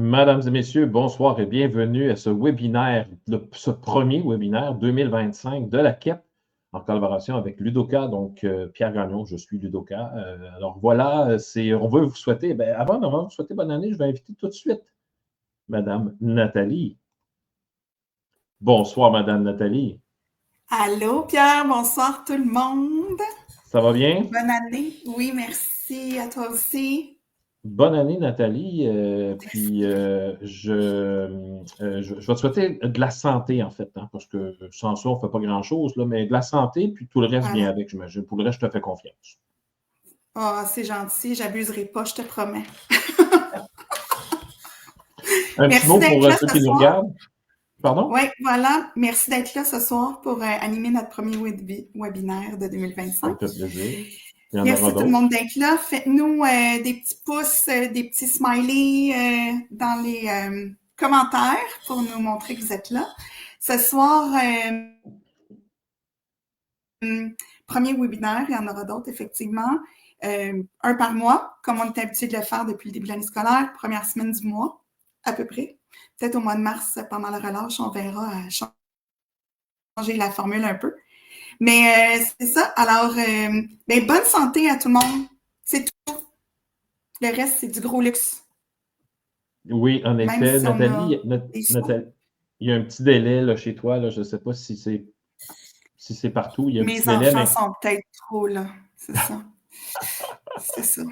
Mesdames et messieurs, bonsoir et bienvenue à ce webinaire, ce premier webinaire 2025 de la KEP en collaboration avec Ludoka, donc Pierre Gagnon, je suis Ludoka. Alors voilà, on veut vous souhaiter, avant de vous souhaiter bonne année, je vais inviter tout de suite Madame Nathalie. Bonsoir Madame Nathalie. Allô Pierre, bonsoir tout le monde. Ça va bien? Bonne année. Oui, merci à toi aussi. Bonne année, Nathalie. Je vais te souhaiter de la santé, en fait, hein, parce que sans ça, on ne fait pas grand-chose, là, mais de la santé, puis tout le reste vient Voilà. avec, j'imagine. Pour le reste, je te fais confiance. Oh, c'est gentil, j'abuserai pas, je te promets. Un petit Merci mot pour d'être là ceux ce qui nous soir. regardent. Pardon? Oui, voilà. Merci d'être là ce soir pour animer notre premier webinaire de Ça 2025. me fait plaisir. Il y en Merci aura à tout le d'autres. monde d'être là. Faites-nous des petits pouces, des petits smileys dans les commentaires pour nous montrer que vous êtes là. Ce soir, premier webinaire, il y en aura d'autres, effectivement. Un par mois, comme on est habitué de le faire depuis le début de l'année scolaire, première semaine du mois, à peu près. Peut-être au mois de mars, pendant la relâche, on verra changer la formule un peu. Mais c'est ça. Alors, bonne santé à tout le monde. C'est tout. Le reste, c'est du gros luxe. Oui, en Même effet, si on a Nathalie, des sous. Nathalie, il y a un petit délai là, chez toi. Là, je ne sais pas si c'est partout. Il y a un petit Mes délai, enfants mais sont peut-être trop là. C'est ça. C'est ça.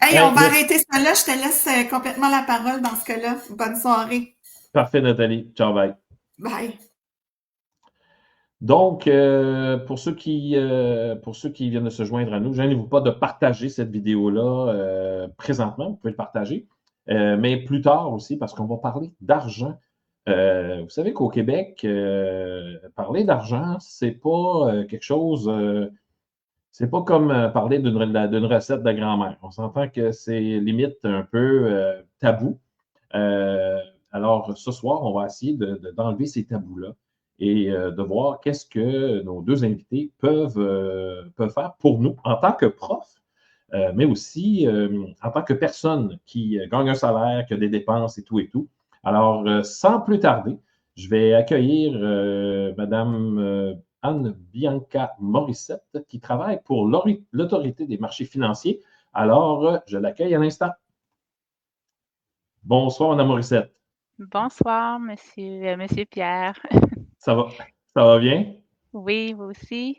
Hey, on hey, va merci. arrêter ça là. Je te laisse complètement la parole dans ce cas-là. Bonne soirée. Parfait, Nathalie. Ciao, bye. Bye. Donc, pour ceux qui viennent de se joindre à nous, gênez-vous pas de partager cette vidéo-là présentement, vous pouvez le partager, mais plus tard aussi, parce qu'on va parler d'argent. Vous savez qu'au Québec, parler d'argent, c'est pas quelque chose, c'est pas comme parler d'une recette de grand-mère. On s'entend que c'est limite un peu tabou. Euh, alors, ce soir, on va essayer d'enlever ces tabous-là et de voir qu'est-ce que nos deux invités peuvent faire pour nous en tant que prof, mais aussi en tant que personne qui gagne un salaire, qui a des dépenses et tout et tout. Alors, sans plus tarder, je vais accueillir Madame Anne-Bianca Morissette qui travaille pour l'Autorité des marchés financiers. Alors, je l'accueille à l'instant. Bonsoir, Mme Morissette. Bonsoir, monsieur Pierre. Ça va, ça va bien? Oui, vous aussi?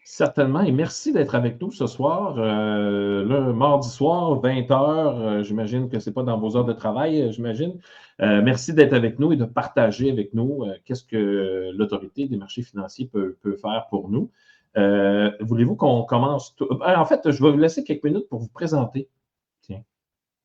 Certainement, et merci d'être avec nous ce soir. Le mardi soir, 20 heures, j'imagine que ce n'est pas dans vos heures de travail, j'imagine. Merci d'être avec nous et de partager avec nous qu'est-ce que l'Autorité des marchés financiers peut faire pour nous. Voulez-vous qu'on commence? En fait, je vais vous laisser quelques minutes pour vous présenter. Tiens.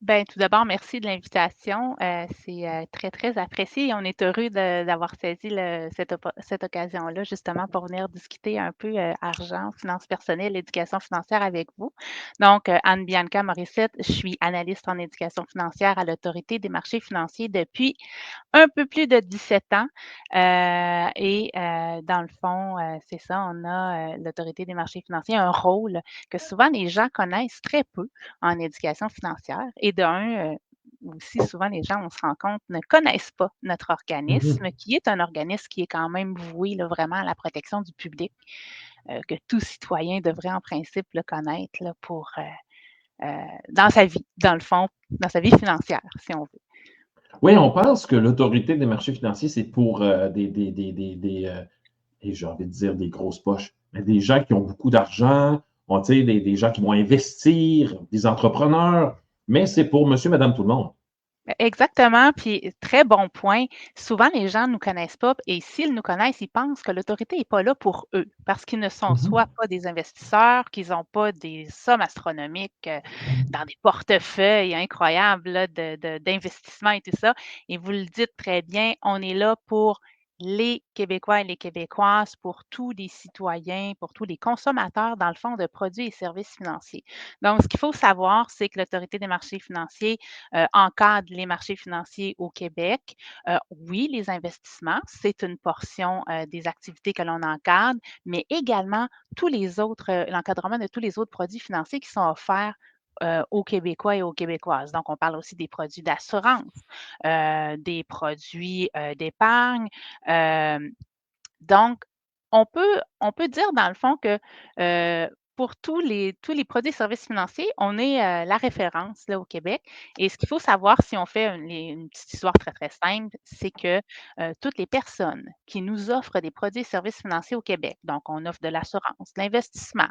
Bien, tout d'abord, merci de l'invitation. C'est très, très apprécié et on est heureux d'avoir saisi cette occasion-là, justement, pour venir discuter un peu argent, finances personnelles, éducation financière avec vous. Donc, Anne-Bianca Morissette, je suis analyste en éducation financière à l'Autorité des marchés financiers depuis un peu plus de 17 ans. Dans le fond, c'est ça, on a l'Autorité des marchés financiers, un rôle que souvent les gens connaissent très peu en éducation financière. Et aussi souvent les gens, on se rend compte, ne connaissent pas notre organisme, qui est un organisme qui est quand même voué là, vraiment à la protection du public, que tout citoyen devrait en principe le connaître là, dans sa vie, dans le fond, dans sa vie financière, si on veut. Oui, on pense que l'Autorité des marchés financiers, c'est pour et j'ai envie de dire des grosses poches, mais des gens qui ont beaucoup d'argent, des gens qui vont investir, des entrepreneurs, mais c'est pour monsieur, madame, tout le monde. Exactement, puis très bon point. Souvent, les gens ne nous connaissent pas et s'ils nous connaissent, ils pensent que l'autorité n'est pas là pour eux parce qu'ils ne sont soit pas des investisseurs, qu'ils n'ont pas des sommes astronomiques dans des portefeuilles incroyables là, d'investissement et tout ça. Et vous le dites très bien, on est là pour les Québécois et les Québécoises, pour tous les citoyens, pour tous les consommateurs, dans le fond, de produits et services financiers. Donc, ce qu'il faut savoir, c'est que l'Autorité des marchés financiers encadre les marchés financiers au Québec. Oui, les investissements, c'est une portion des activités que l'on encadre, mais également tous les autres, l'encadrement de tous les autres produits financiers qui sont offerts aux Québécois et aux Québécoises. Donc, on parle aussi des produits d'assurance, des produits d'épargne. Donc, on peut dire dans le fond que pour tous les produits et services financiers, on est la référence là, au Québec. Et ce qu'il faut savoir, si on fait une petite histoire très, très simple, c'est que toutes les personnes qui nous offrent des produits et services financiers au Québec, donc on offre de l'assurance, l'investissement,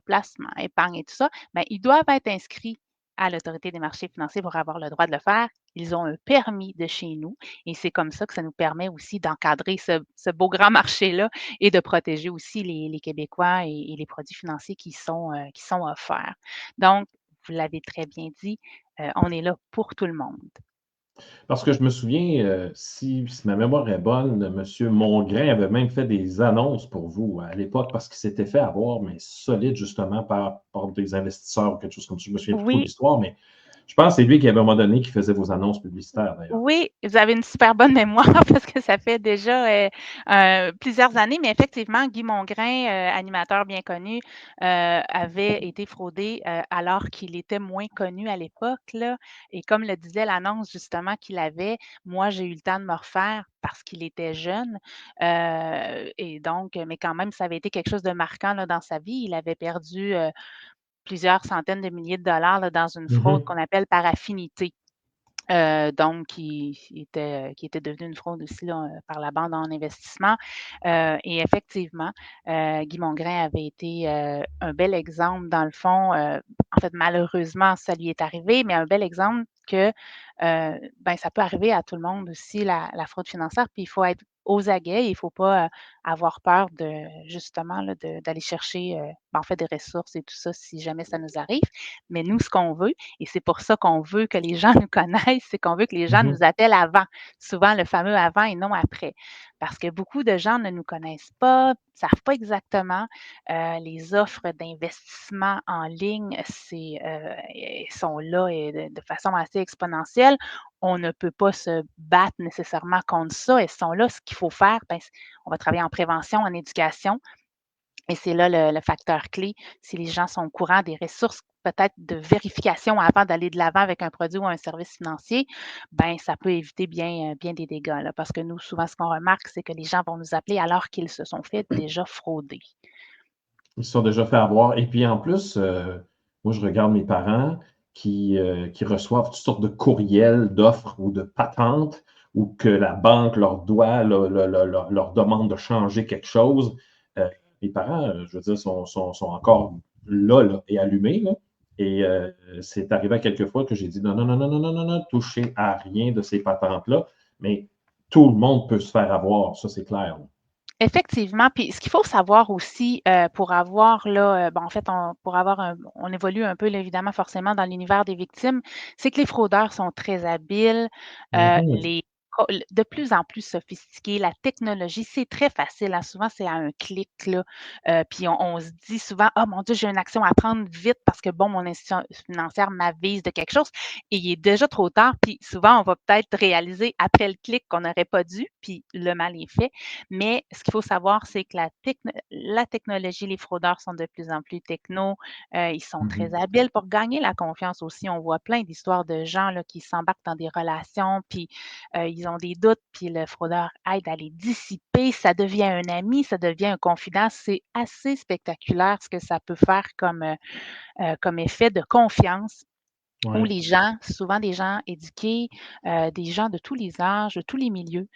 placement, épargne et tout ça, bien, ils doivent être inscrits à l'Autorité des marchés financiers pour avoir le droit de le faire. Ils ont un permis de chez nous et c'est comme ça que ça nous permet aussi d'encadrer ce beau grand marché-là et de protéger aussi les Québécois et les produits financiers qui sont offerts. Donc, vous l'avez très bien dit, on est là pour tout le monde. Parce que je me souviens, si ma mémoire est bonne, M. Mongrain avait même fait des annonces pour vous à l'époque parce qu'il s'était fait avoir, mais solide justement par des investisseurs ou quelque chose comme ça. Je me souviens plus trop de Oui, l'histoire, mais je pense que c'est lui qui avait à un moment donné qui faisait vos annonces publicitaires d'ailleurs. oui, vous avez une super bonne mémoire parce que ça fait déjà plusieurs années, mais effectivement, Guy Mongrain, animateur bien connu, avait été fraudé alors qu'il était moins connu à l'époque, là. Et comme le disait l'annonce justement qu'il avait, moi, j'ai eu le temps de me refaire parce qu'il était jeune. Et donc, mais quand même, ça avait été quelque chose de marquant là, dans sa vie. Il avait perdu plusieurs centaines de milliers de dollars là, dans une fraude Mhm. qu'on appelle par affinité. Donc qui était devenu une fraude aussi là, par la banque en investissement. Et effectivement, Guy Mongrain avait été, un bel exemple dans le fond, en fait, malheureusement, ça lui est arrivé, mais un bel exemple que, ben, ça peut arriver à tout le monde aussi la fraude financière, puis il faut être aux aguets, il ne faut pas, avoir peur de justement là, d'aller chercher, ben, en fait, des ressources et tout ça si jamais ça nous arrive. Mais nous, ce qu'on veut et c'est pour ça qu'on veut que les gens nous connaissent, c'est qu'on veut que les gens nous Mhm. appellent avant, souvent le fameux avant et non après. Parce que beaucoup de gens ne nous connaissent pas, ne savent pas exactement les offres d'investissement en ligne, elles sont là et de façon assez exponentielle. On ne peut pas se battre nécessairement contre ça. Elles sont là. Ce qu'il faut faire, ben, on va travailler en prévention, en éducation, et c'est là le facteur clé. Si les gens sont au courant des ressources peut-être de vérification avant d'aller de l'avant avec un produit ou un service financier, ben ça peut éviter bien des dégâts là. Parce que nous, souvent, ce qu'on remarque, c'est que les gens vont nous appeler alors qu'ils se sont fait déjà frauder. Ils se sont déjà fait avoir. Et puis en plus, moi, je regarde mes parents qui reçoivent toutes sortes de courriels d'offres ou de patentes ou que la banque leur doit, leur demande de changer quelque chose. Euh, Mes parents, je veux dire, sont encore là, et allumés. Là. Et c'est arrivé à quelques fois que j'ai dit non, non, non, non, non, non, non, non, touchez à rien de ces patentes-là. Mais tout le monde peut se faire avoir, ça c'est clair. Là. Effectivement, puis ce qu'il faut savoir aussi, pour avoir là, ben, en fait, pour avoir on évolue un peu là, évidemment forcément dans l'univers des victimes, c'est que les fraudeurs sont très habiles, Mhm. les co de plus en plus sophistiqués. La technologie, c'est très facile, hein, souvent c'est à un clic là, puis on se dit souvent: «Ah mon Dieu, j'ai une action à prendre vite parce que bon, mon institution financière m'avise de quelque chose» et il est déjà trop tard, puis souvent on va peut-être réaliser après le clic qu'on n'aurait pas dû, puis le mal est fait. Mais ce qu'il faut savoir, c'est que la technologie, les fraudeurs sont de plus en plus techno, ils sont très Mhm. habiles pour gagner la confiance aussi. On voit plein d'histoires de gens là, qui s'embarquent dans des relations, puis ils ont des doutes, puis le fraudeur aide à les dissiper. Ça devient un ami, ça devient un confident. C'est assez spectaculaire ce que ça peut faire comme effet de confiance où Ouais. les gens, souvent des gens éduqués, des gens de tous les âges, de tous les milieux,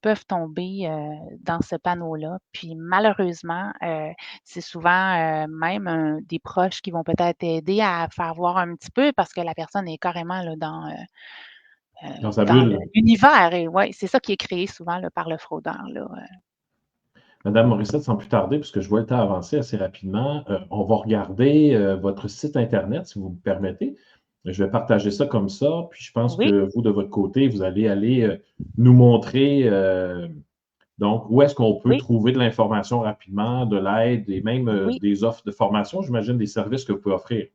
peuvent tomber, dans ce panneau-là. Puis malheureusement, c'est souvent, même, des proches qui vont peut-être aider à faire voir un petit peu parce que la personne est carrément là Dans sa dans bulle. l'univers et ouais, c'est ça qui est créé souvent là par le fraudeur là. Madame Morissette, sans plus tarder, puisque je vois le temps avancer assez rapidement, on va regarder votre site Internet, si vous me permettez. Je vais partager ça comme ça, puis je pense Oui, que vous, de votre côté, vous allez aller nous montrer donc où est-ce qu'on peut oui, trouver de l'information rapidement, de l'aide et même oui. des offres de formation, j'imagine, des services que vous pouvez offrir.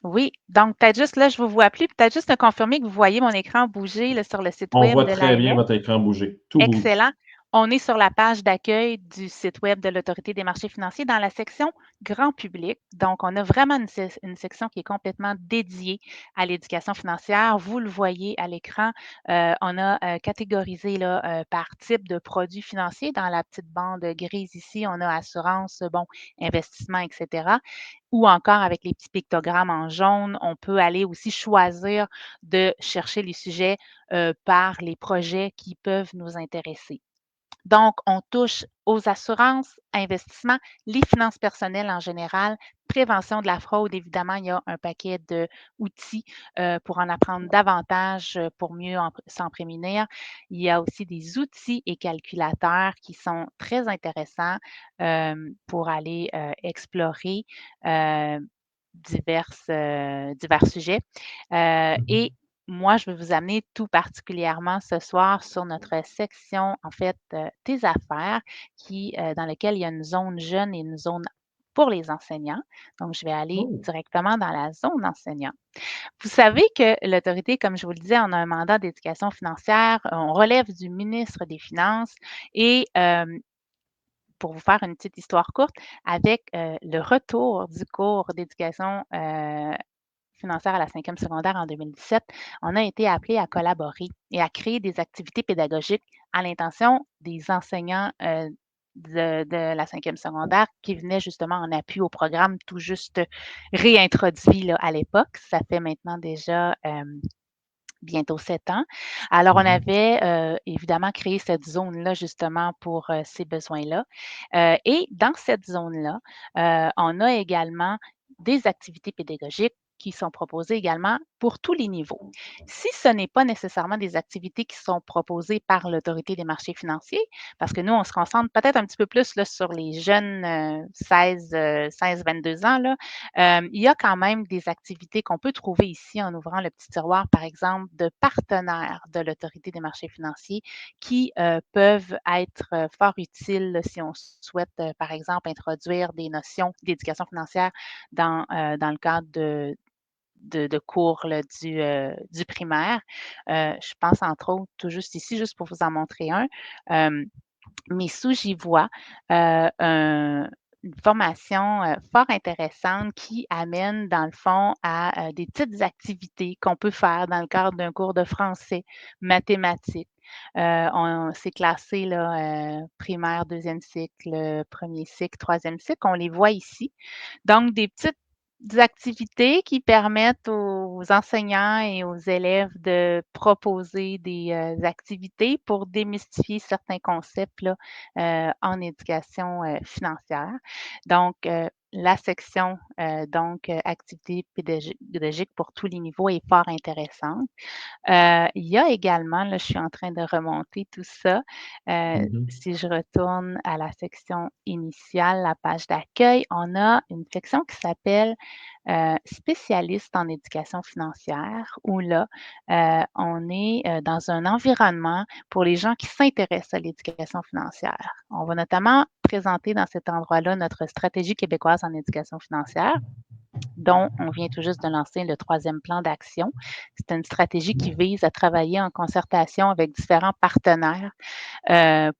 Oui, donc peut-être juste là, je vous vois plus, peut-être juste me confirmer que vous voyez mon écran bouger là, sur le site On web voit de très bien l'AMF. votre écran bouger. Tout bouge. Excellent. On est sur la page d'accueil du site web de l'Autorité des marchés financiers dans la section grand public. Donc, on a vraiment une section qui est complètement dédiée à l'éducation financière. Vous le voyez à l'écran, on a catégorisé là, par type de produits financiers. Dans la petite bande grise ici, on a assurance, bon, investissement, etc. Ou encore avec les petits pictogrammes en jaune, on peut aller aussi choisir de chercher les sujets par les projets qui peuvent nous intéresser. Donc, on touche aux assurances, investissements, les finances personnelles en général, prévention de la fraude. Évidemment, il y a un paquet d'outils pour en apprendre davantage, pour mieux s'en prémunir. Il y a aussi des outils et calculateurs qui sont très intéressants pour aller explorer divers sujets. Et moi, je vais vous amener tout particulièrement ce soir sur notre section, en fait, tes affaires, dans laquelle il y a une zone jeune et une zone pour les enseignants. Donc, je vais aller Oh. directement dans la zone enseignant. Vous savez que l'autorité, comme je vous le disais, on a un mandat d'éducation financière, on relève du ministre des Finances et pour vous faire une petite histoire courte, avec le retour du cours d'éducation financière à la 5e secondaire en 2017, on a été appelé à collaborer et à créer des activités pédagogiques à l'intention des enseignants de la 5e secondaire qui venaient justement en appui au programme tout juste réintroduit là, à l'époque. Ça fait maintenant déjà bientôt 7 ans. Alors, on avait évidemment créé cette zone-là justement pour ces besoins-là. Et dans cette zone-là, on a également des activités pédagogiques qui sont proposées également pour tous les niveaux. Si ce n'est pas nécessairement des activités qui sont proposées par l'Autorité des marchés financiers, parce que nous, on se concentre peut-être un petit peu plus là, sur les jeunes 16-22 ans, là, il y a quand même des activités qu'on peut trouver ici en ouvrant le petit tiroir, par exemple, de partenaires de l'Autorité des marchés financiers qui peuvent être fort utiles là, si on souhaite, par exemple, introduire des notions d'éducation financière dans le cadre de cours là, du primaire. Je pense entre autres, tout juste ici, juste pour vous en montrer un, Missou, j'y vois une formation fort intéressante qui amène, dans le fond, à des petites activités qu'on peut faire dans le cadre d'un cours de français, mathématiques. C'est classé là, primaire, deuxième cycle, premier cycle, troisième cycle. On les voit ici. Donc, des petites activités qui permettent aux enseignants et aux élèves de proposer des activités pour démystifier certains concepts là, en éducation financière. Donc, la section, activités pédagogiques pour tous les niveaux est fort intéressante. Il y a également, là, je suis en train de remonter tout ça. Si je retourne à la section initiale, la page d'accueil, on a une section qui s'appelle spécialiste en éducation financière, où là, on est dans un environnement pour les gens qui s'intéressent à l'éducation financière. On va notamment présenter dans cet endroit-là notre stratégie québécoise en éducation financière, dont on vient tout juste de lancer le 3e plan d'action. C'est une stratégie qui vise à travailler en concertation avec différents partenaires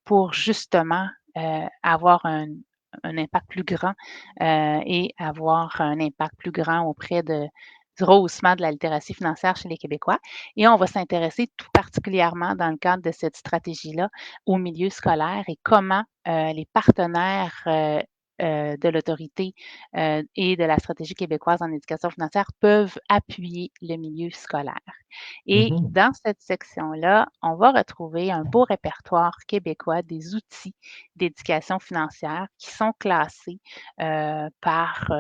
pour justement avoir un impact plus grand et avoir un impact plus grand auprès du rehaussement de la littératie financière chez les Québécois. Et on va s'intéresser tout particulièrement dans le cadre de cette stratégie-là au milieu scolaire et comment les partenaires de l'autorité et de la stratégie québécoise en éducation financière peuvent appuyer le milieu scolaire. Et dans cette section-là, on va retrouver un beau répertoire québécois des outils d'éducation financière qui sont classés par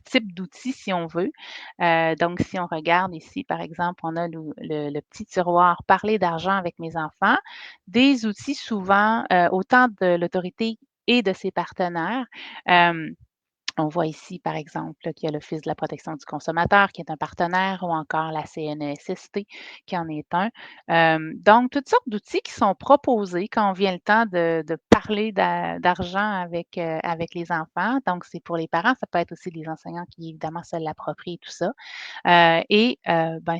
type d'outils, si on veut. Donc, si on regarde ici, par exemple, on a le petit tiroir « Parler d'argent avec mes enfants », des outils souvent autant de l'autorité et de ses partenaires On voit ici, par exemple, là, qu'il y a l'Office de la protection du consommateur qui est un partenaire ou encore la CNESST qui en est un. Donc, toutes sortes d'outils qui sont proposés quand vient le temps de parler d'argent avec les enfants. Donc, c'est pour les parents, ça peut être aussi les enseignants qui, évidemment, se l'approprient tout ça. Ben,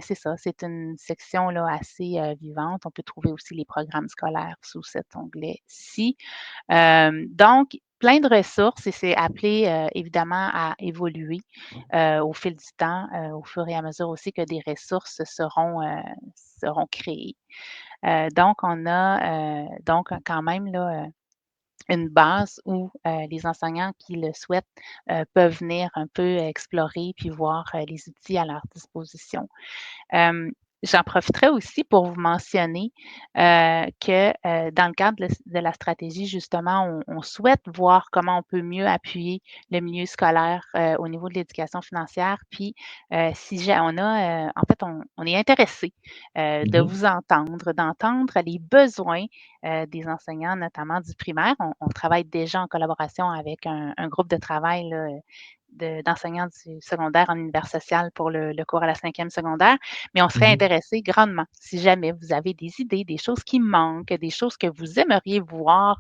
c'est ça, c'est une section là, assez vivante. On peut trouver aussi les programmes scolaires sous cet onglet-ci. Donc, plein de ressources et c'est appelé évidemment à évoluer au fil du temps, au fur et à mesure aussi que des ressources seront créées. Donc, on a donc quand même là, une base où les enseignants qui le souhaitent peuvent venir un peu explorer puis voir les outils à leur disposition. J'en profiterai aussi pour vous mentionner que dans le cadre de la stratégie, justement, on souhaite voir comment on peut mieux appuyer le milieu scolaire au niveau de l'éducation financière. Puis, si on a, en fait, on est intéressé de Mhm. vous entendre, d'entendre les besoins des enseignants, notamment du primaire. On travaille déjà en collaboration avec un groupe de travail là, d'enseignants du secondaire en univers social pour le cours à la 5e secondaire, mais on serait Mhm. intéressé grandement si jamais vous avez des idées, des choses qui manquent, des choses que vous aimeriez voir,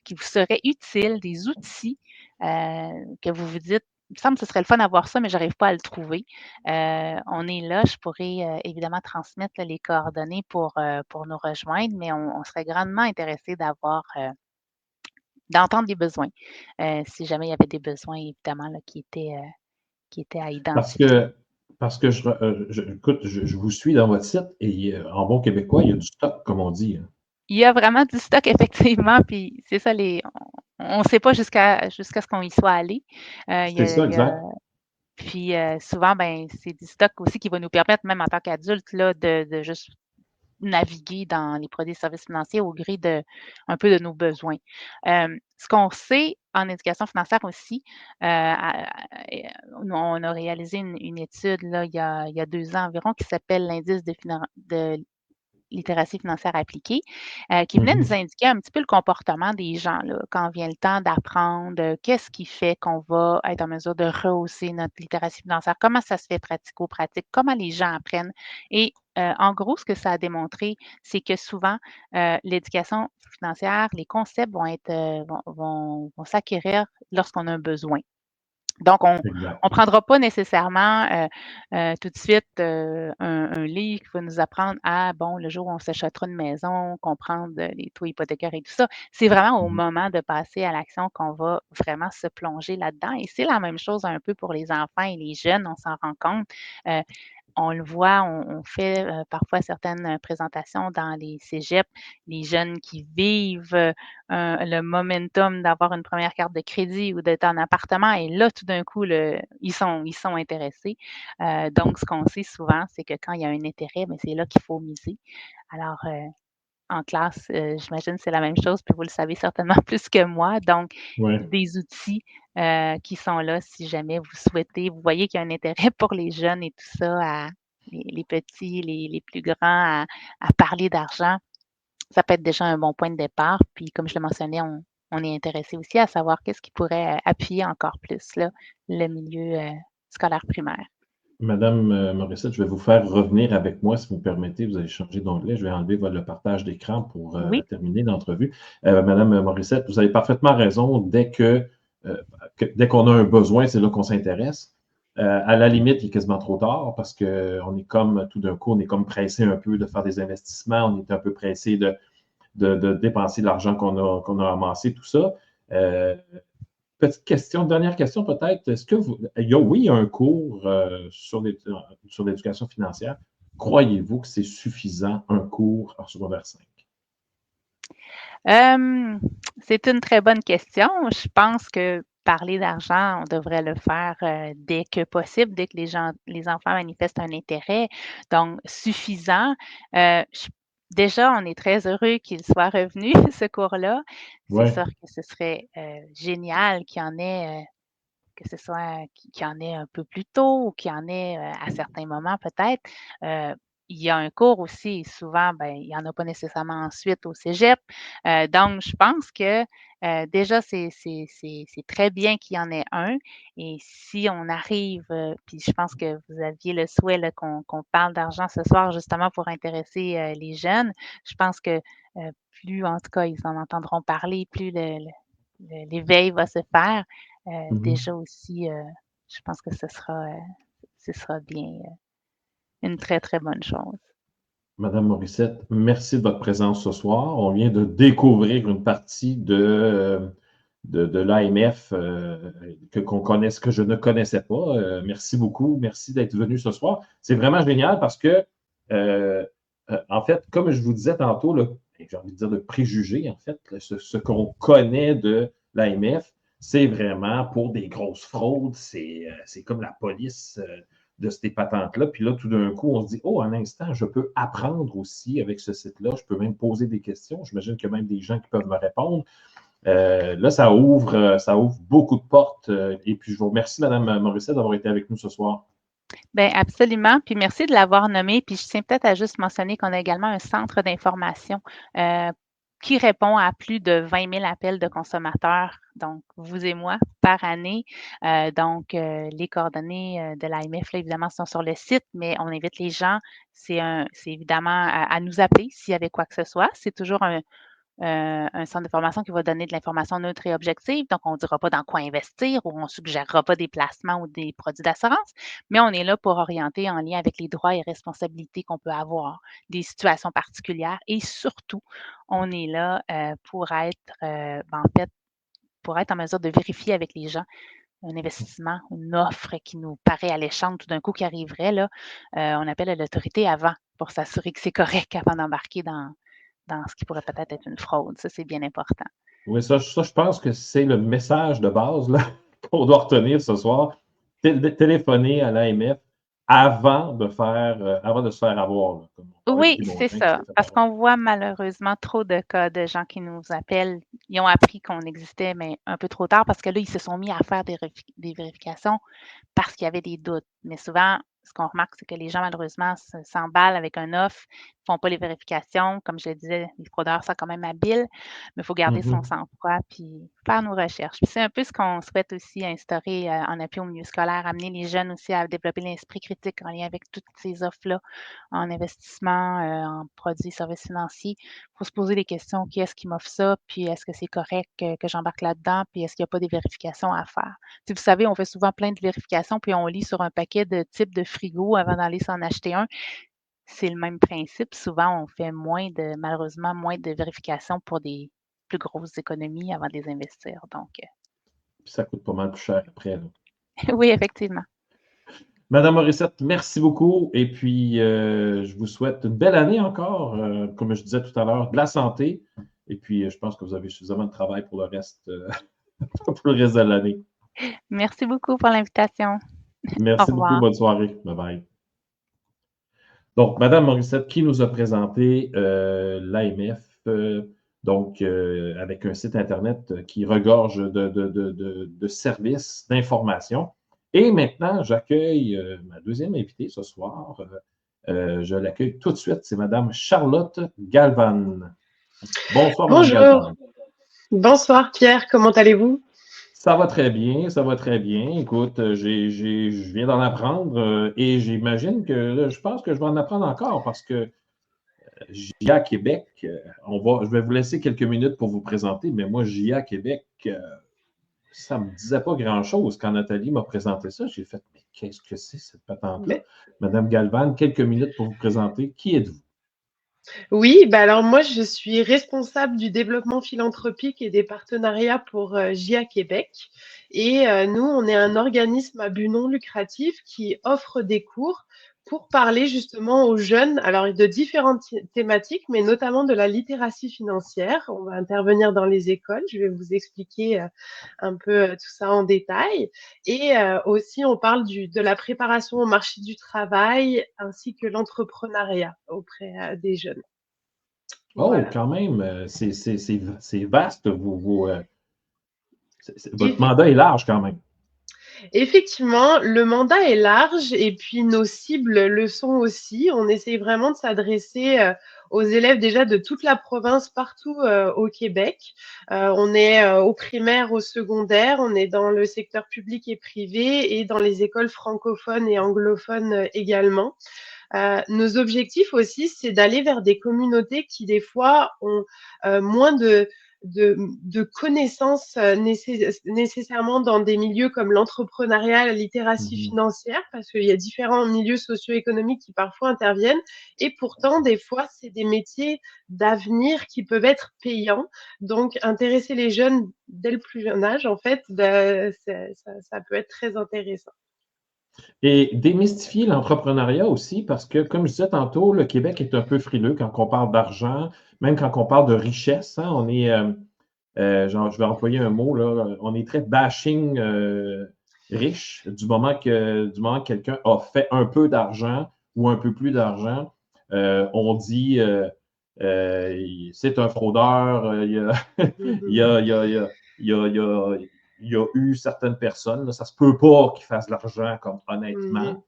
qui vous seraient utiles, des outils que vous vous dites, il me semble que ce serait le fun d'avoir ça, mais je n'arrive pas à le trouver. On est là, je pourrais évidemment transmettre là, les coordonnées pour nous rejoindre, mais on serait grandement intéressé d'entendre les besoins. Si jamais il y avait des besoins, évidemment, là, qui étaient à Parce identifier. que, parce que écoute, je vous suis dans votre site et en bon québécois, il y a du stock, comme on dit, hein. Il y a vraiment du stock effectivement, puis c'est ça on ne sait pas jusqu'à ce qu'on y soit allé. C'est ça, Il y a exact. puis souvent, ben, c'est du stock aussi qui va nous permettre, même en tant qu'adultes, là, de juste naviguer dans les produits et services financiers au gré un peu de nos besoins. Ce qu'on sait en éducation financière aussi, on a réalisé une étude là, il y a 2 ans environ qui s'appelle l'indice de littératie financière appliquée, qui venait nous Mhm. indiquer un petit peu le comportement des gens là, quand vient le temps d'apprendre, qu'est-ce qui fait qu'on va être en mesure de rehausser notre littératie financière, comment ça se fait pratico-pratique, comment les gens apprennent. Et en gros, ce que ça a démontré, c'est que souvent, l'éducation financière, les concepts vont être vont s'acquérir lorsqu'on a un besoin. Donc, on Exact. ne prendra pas nécessairement tout de suite un livre qui va nous apprendre à, bon, le jour où on s'achètera une maison, comprendre les taux hypothécaires et tout ça. C'est vraiment au Mhm. moment de passer à l'action qu'on va vraiment se plonger là-dedans. Et c'est la même chose un peu pour les enfants et les jeunes, on s'en rend compte. Euh, on le voit, on fait parfois certaines présentations dans les cégeps, les jeunes qui vivent le momentum d'avoir une première carte de crédit ou d'être en appartement et là, tout d'un coup, ils sont intéressés. Donc, ce qu'on sait souvent, c'est que quand il y a un intérêt, mais c'est là qu'il faut miser. Alors, en classe, j'imagine que c'est la même chose, puis vous le savez certainement plus que moi. Donc, Ouais. des outils qui sont là si jamais vous souhaitez, vous voyez qu'il y a un intérêt pour les jeunes et tout ça, les petits, les plus grands, à parler d'argent. Ça peut être déjà un bon point de départ. Puis, comme je le mentionnais, on est intéressé aussi à savoir qu'est-ce qui pourrait appuyer encore plus là, le milieu scolaire primaire. Madame Morissette, je vais vous faire revenir avec moi, si vous me permettez. Vous allez changer d'onglet. Je vais enlever le partage d'écran pour Oui. terminer l'entrevue. Madame Morissette, vous avez parfaitement raison. Dès qu'on a un besoin, c'est là qu'on s'intéresse. À la limite, il est quasiment trop tard parce qu'on est comme, tout d'un coup, on est comme pressé un peu de faire des investissements. On est un peu pressé de dépenser l'argent qu'on a amassé, tout ça. Euh, Petite question, dernière question peut-être. Est-ce que il y a un cours sur l'éducation financière. Croyez-vous que c'est suffisant, un cours en secondaire 5? C'est une très bonne question. Je pense que parler d'argent, on devrait le faire dès que possible, dès que les enfants manifestent un intérêt. Donc, suffisant. Déjà, on est très heureux qu'il soit revenu, ce cours-là. C'est Oui, sûr que ce serait génial qu'il y en ait, que ce soit qu'il y en ait un peu plus tôt ou qu'il y en ait à certains moments peut-être. Euh, il y a un cours aussi, et souvent, ben, il n'y en a pas nécessairement ensuite au cégep. Donc, je pense que déjà, c'est très bien qu'il y en ait un. Et si on arrive, puis je pense que vous aviez le souhait là, qu'on parle d'argent ce soir, justement pour intéresser les jeunes, je pense que plus, en tout cas, ils en entendront parler, plus l'éveil va se faire. Déjà aussi, je pense que ce sera bien une très, très bonne chose. Madame Morissette, merci de votre présence ce soir. On vient de découvrir une partie de l'AMF que je ne connaissais pas. Merci beaucoup. Merci d'être venu ce soir. C'est vraiment génial parce que, en fait, comme je vous disais tantôt, j'ai envie de dire le préjugé, en fait, ce qu'on connaît de l'AMF, c'est vraiment pour des grosses fraudes. C'est comme la police de ces patentes-là. Puis là, tout d'un coup, on se dit, oh, un instant, je peux apprendre aussi avec ce site-là. Je peux même poser des questions. J'imagine qu'il y a même des gens qui peuvent me répondre. Là, ça ouvre beaucoup de portes. Et puis, je vous remercie, Mme Morissette, d'avoir été avec nous ce soir. Bien, absolument. Puis merci de l'avoir nommé. Puis je tiens peut-être à juste mentionner qu'on a également un centre d'information qui répond à plus de 20 000 appels de consommateurs, donc vous et moi, par année. Donc, les coordonnées de l'AMF, là, évidemment, sont sur le site, mais on invite les gens, c'est évidemment à nous appeler s'il y avait quoi que ce soit. C'est toujours un centre de formation qui va donner de l'information neutre et objective. Donc, on ne dira pas dans quoi investir ou on ne suggérera pas des placements ou des produits d'assurance, mais on est là pour orienter en lien avec les droits et responsabilités qu'on peut avoir, des situations particulières et surtout, on est là pour être, en fait, pour être en mesure de vérifier avec les gens un investissement, une offre qui nous paraît alléchante tout d'un coup qui arriverait, là, on appelle l'autorité avant pour s'assurer que c'est correct avant d'embarquer dans ce qui pourrait peut-être être une fraude. Ça, c'est bien important. Oui, ça, je pense que c'est le message de base là, qu'on doit retenir ce soir. Téléphoner à l'AMF avant de se faire avoir. Là, comme on parlait Oui, de c'est Montin qui ça. s'est fait Parce avoir. qu'on voit malheureusement trop de cas de gens qui nous appellent. Ils ont appris qu'on existait, mais un peu trop tard parce que là, ils se sont mis à faire des vérifications parce qu'il y avait des doutes. Mais souvent, ce qu'on remarque, c'est que les gens, malheureusement, s'emballent avec un offre, ne font pas les vérifications. Comme je le disais, les fraudeurs sont quand même habiles, mais il faut garder son sang-froid puis faire nos recherches. Puis c'est un peu ce qu'on souhaite aussi instaurer en appui au milieu scolaire, amener les jeunes aussi à développer l'esprit critique en lien avec toutes ces offres-là en investissement, en produits et services financiers. Il faut se poser des questions. Qui est-ce qui m'offre ça? Puis est-ce que c'est correct que j'embarque là-dedans? Puis est-ce qu'il n'y a pas des vérifications à faire? Vous savez, on fait souvent plein de vérifications, puis on lit sur un paquet de types de frigo avant d'aller s'en acheter un. C'est le même principe. Souvent, on fait malheureusement, moins de vérifications pour des plus grosses économies avant de les investir. Donc, Puis ça coûte pas mal plus cher après. Là. oui, effectivement. Madame Morissette, merci beaucoup. Et puis, je vous souhaite une belle année encore, comme je disais tout à l'heure, de la santé. Et puis, je pense que vous avez suffisamment de travail pour le reste, pour le reste de l'année. Merci beaucoup pour l'invitation. Au Merci beaucoup. revoir. Bonne soirée. Bye bye. Donc, Madame Morissette, qui nous a présenté l'AMF, avec un site Internet qui regorge de services, d'informations. Et maintenant, j'accueille ma deuxième invitée ce soir. Je l'accueille tout de suite. C'est Madame Charlotte Galvan. Bonsoir, Madame Galvan. Bonsoir, Pierre. Comment allez-vous? Ça va très bien, ça va très bien. Écoute, je viens d'en apprendre et j'imagine que là, je pense que je vais en apprendre encore parce que JA Québec, je vais vous laisser quelques minutes pour vous présenter, mais moi, JA Québec, ça ne me disait pas grand-chose quand Nathalie m'a présenté ça. J'ai fait, mais qu'est-ce que c'est cette patente-là? Madame Galvan, quelques minutes pour vous présenter. Qui êtes-vous? Oui, alors moi, je suis responsable du développement philanthropique et des partenariats pour JA Québec. Et nous, on est un organisme à but non lucratif qui offre des cours pour parler justement aux jeunes, alors de différentes thématiques, mais notamment de la littératie financière. On va intervenir dans les écoles. Je vais vous expliquer un peu tout ça en détail. Et aussi, on parle de la préparation au marché du travail ainsi que l'entrepreneuriat auprès des jeunes. Oh, Voilà. quand même, c'est vaste. Votre mandat est large quand même. Effectivement, le mandat est large et puis nos cibles le sont aussi. On essaye vraiment de s'adresser aux élèves déjà de toute la province, partout au Québec. On est au primaire, au secondaire, on est dans le secteur public et privé et dans les écoles francophones et anglophones également. Nos objectifs aussi, c'est d'aller vers des communautés qui, des fois, ont moins de connaissances nécessairement dans des milieux comme l'entrepreneuriat, la littératie financière, parce qu'il y a différents milieux socio-économiques qui parfois interviennent. Et pourtant, des fois, c'est des métiers d'avenir qui peuvent être payants. Donc, intéresser les jeunes dès le plus jeune âge, en fait, ça peut être très intéressant. Et démystifier l'entrepreneuriat aussi, parce que, comme je disais tantôt, le Québec est un peu frileux quand on parle d'argent, même quand on parle de richesse. Hein, on est, genre, je vais employer un mot, là, on est très bashing riche du moment que quelqu'un a fait un peu d'argent ou un peu plus d'argent. On dit c'est un fraudeur, il y a eu certaines personnes, là, ça se peut pas qu'ils fassent de l'argent, comme honnêtement.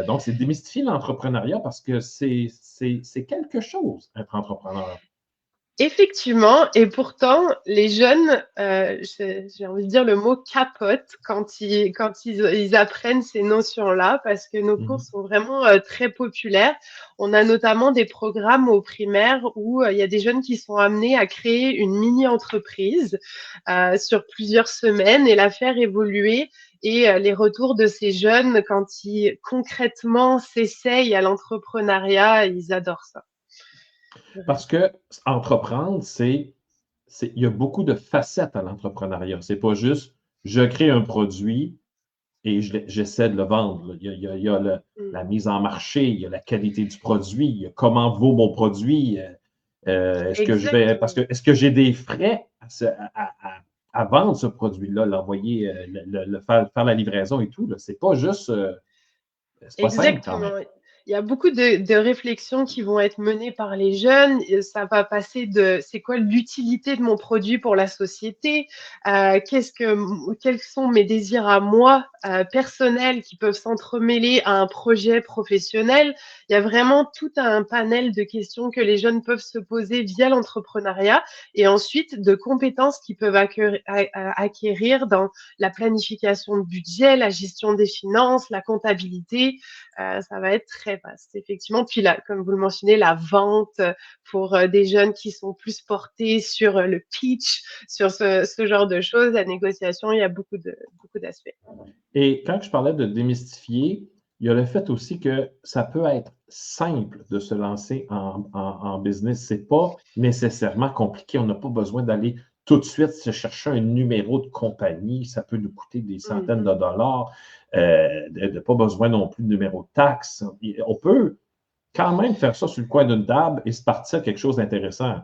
Donc, c'est démystifier l'entrepreneuriat parce que c'est quelque chose, être entrepreneur. Effectivement, et pourtant, les jeunes, j'ai envie de dire le mot capote quand ils apprennent ces notions-là, parce que nos cours sont vraiment très populaires. On a notamment des programmes au primaire où il y a des jeunes qui sont amenés à créer une mini-entreprise sur plusieurs semaines et la faire évoluer. Et les retours de ces jeunes, quand ils concrètement s'essayent à l'entrepreneuriat, ils adorent ça. Parce que entreprendre, il y a beaucoup de facettes à l'entrepreneuriat. C'est pas juste je crée un produit et j'essaie de le vendre. Il y a la mise en marché, il y a la qualité du produit, il y a comment vaut mon produit. Est-ce que j'ai des frais à vendre ce produit-là, l'envoyer, faire la livraison et tout. C'est pas juste. C'est pas simple quand même. Exactement. Il y a beaucoup de réflexions qui vont être menées par les jeunes. Ça va passer de c'est quoi l'utilité de mon produit pour la société, quels sont mes désirs à moi personnels qui peuvent s'entremêler à un projet professionnel. Il y a vraiment tout un panel de questions que les jeunes peuvent se poser via l'entrepreneuriat et ensuite de compétences qu'ils peuvent acquérir dans la planification de budget, la gestion des finances, la comptabilité. Ça va être très vaste, effectivement. Puis là, comme vous le mentionnez, la vente pour des jeunes qui sont plus portés sur le pitch, sur ce genre de choses, la négociation, il y a beaucoup d'aspects. Et quand je parlais de démystifier, il y a le fait aussi que ça peut être simple de se lancer en business. Ce n'est pas nécessairement compliqué. On n'a pas besoin d'aller tout de suite se chercher un numéro de compagnie. Ça peut nous coûter des centaines de dollars. Pas besoin non plus de numéro de taxe. On peut quand même faire ça sur le coin d'une table et se partir quelque chose d'intéressant.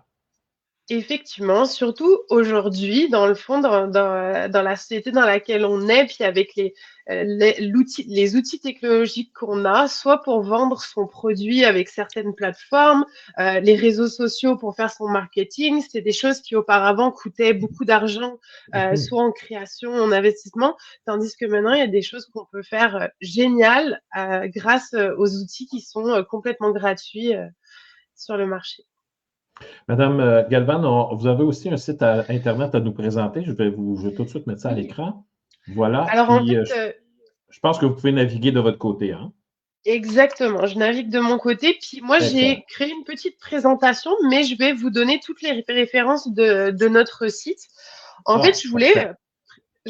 Effectivement, surtout aujourd'hui, dans le fond, dans la société dans laquelle on est, puis avec les outils technologiques qu'on a, soit pour vendre son produit avec certaines plateformes, les réseaux sociaux pour faire son marketing, c'est des choses qui auparavant coûtaient beaucoup d'argent, soit en création, en investissement, tandis que maintenant, il y a des choses qu'on peut faire géniales grâce aux outils qui sont complètement gratuits sur le marché. Madame Galvan, vous avez aussi un site Internet à nous présenter. Je vais tout de suite mettre ça à l'écran. Voilà. Alors, puis, en fait, je pense que vous pouvez naviguer de votre côté. Hein? Exactement. Je navigue de mon côté. Puis moi, j'ai créé une petite présentation, mais je vais vous donner toutes les références de notre site. En fait, je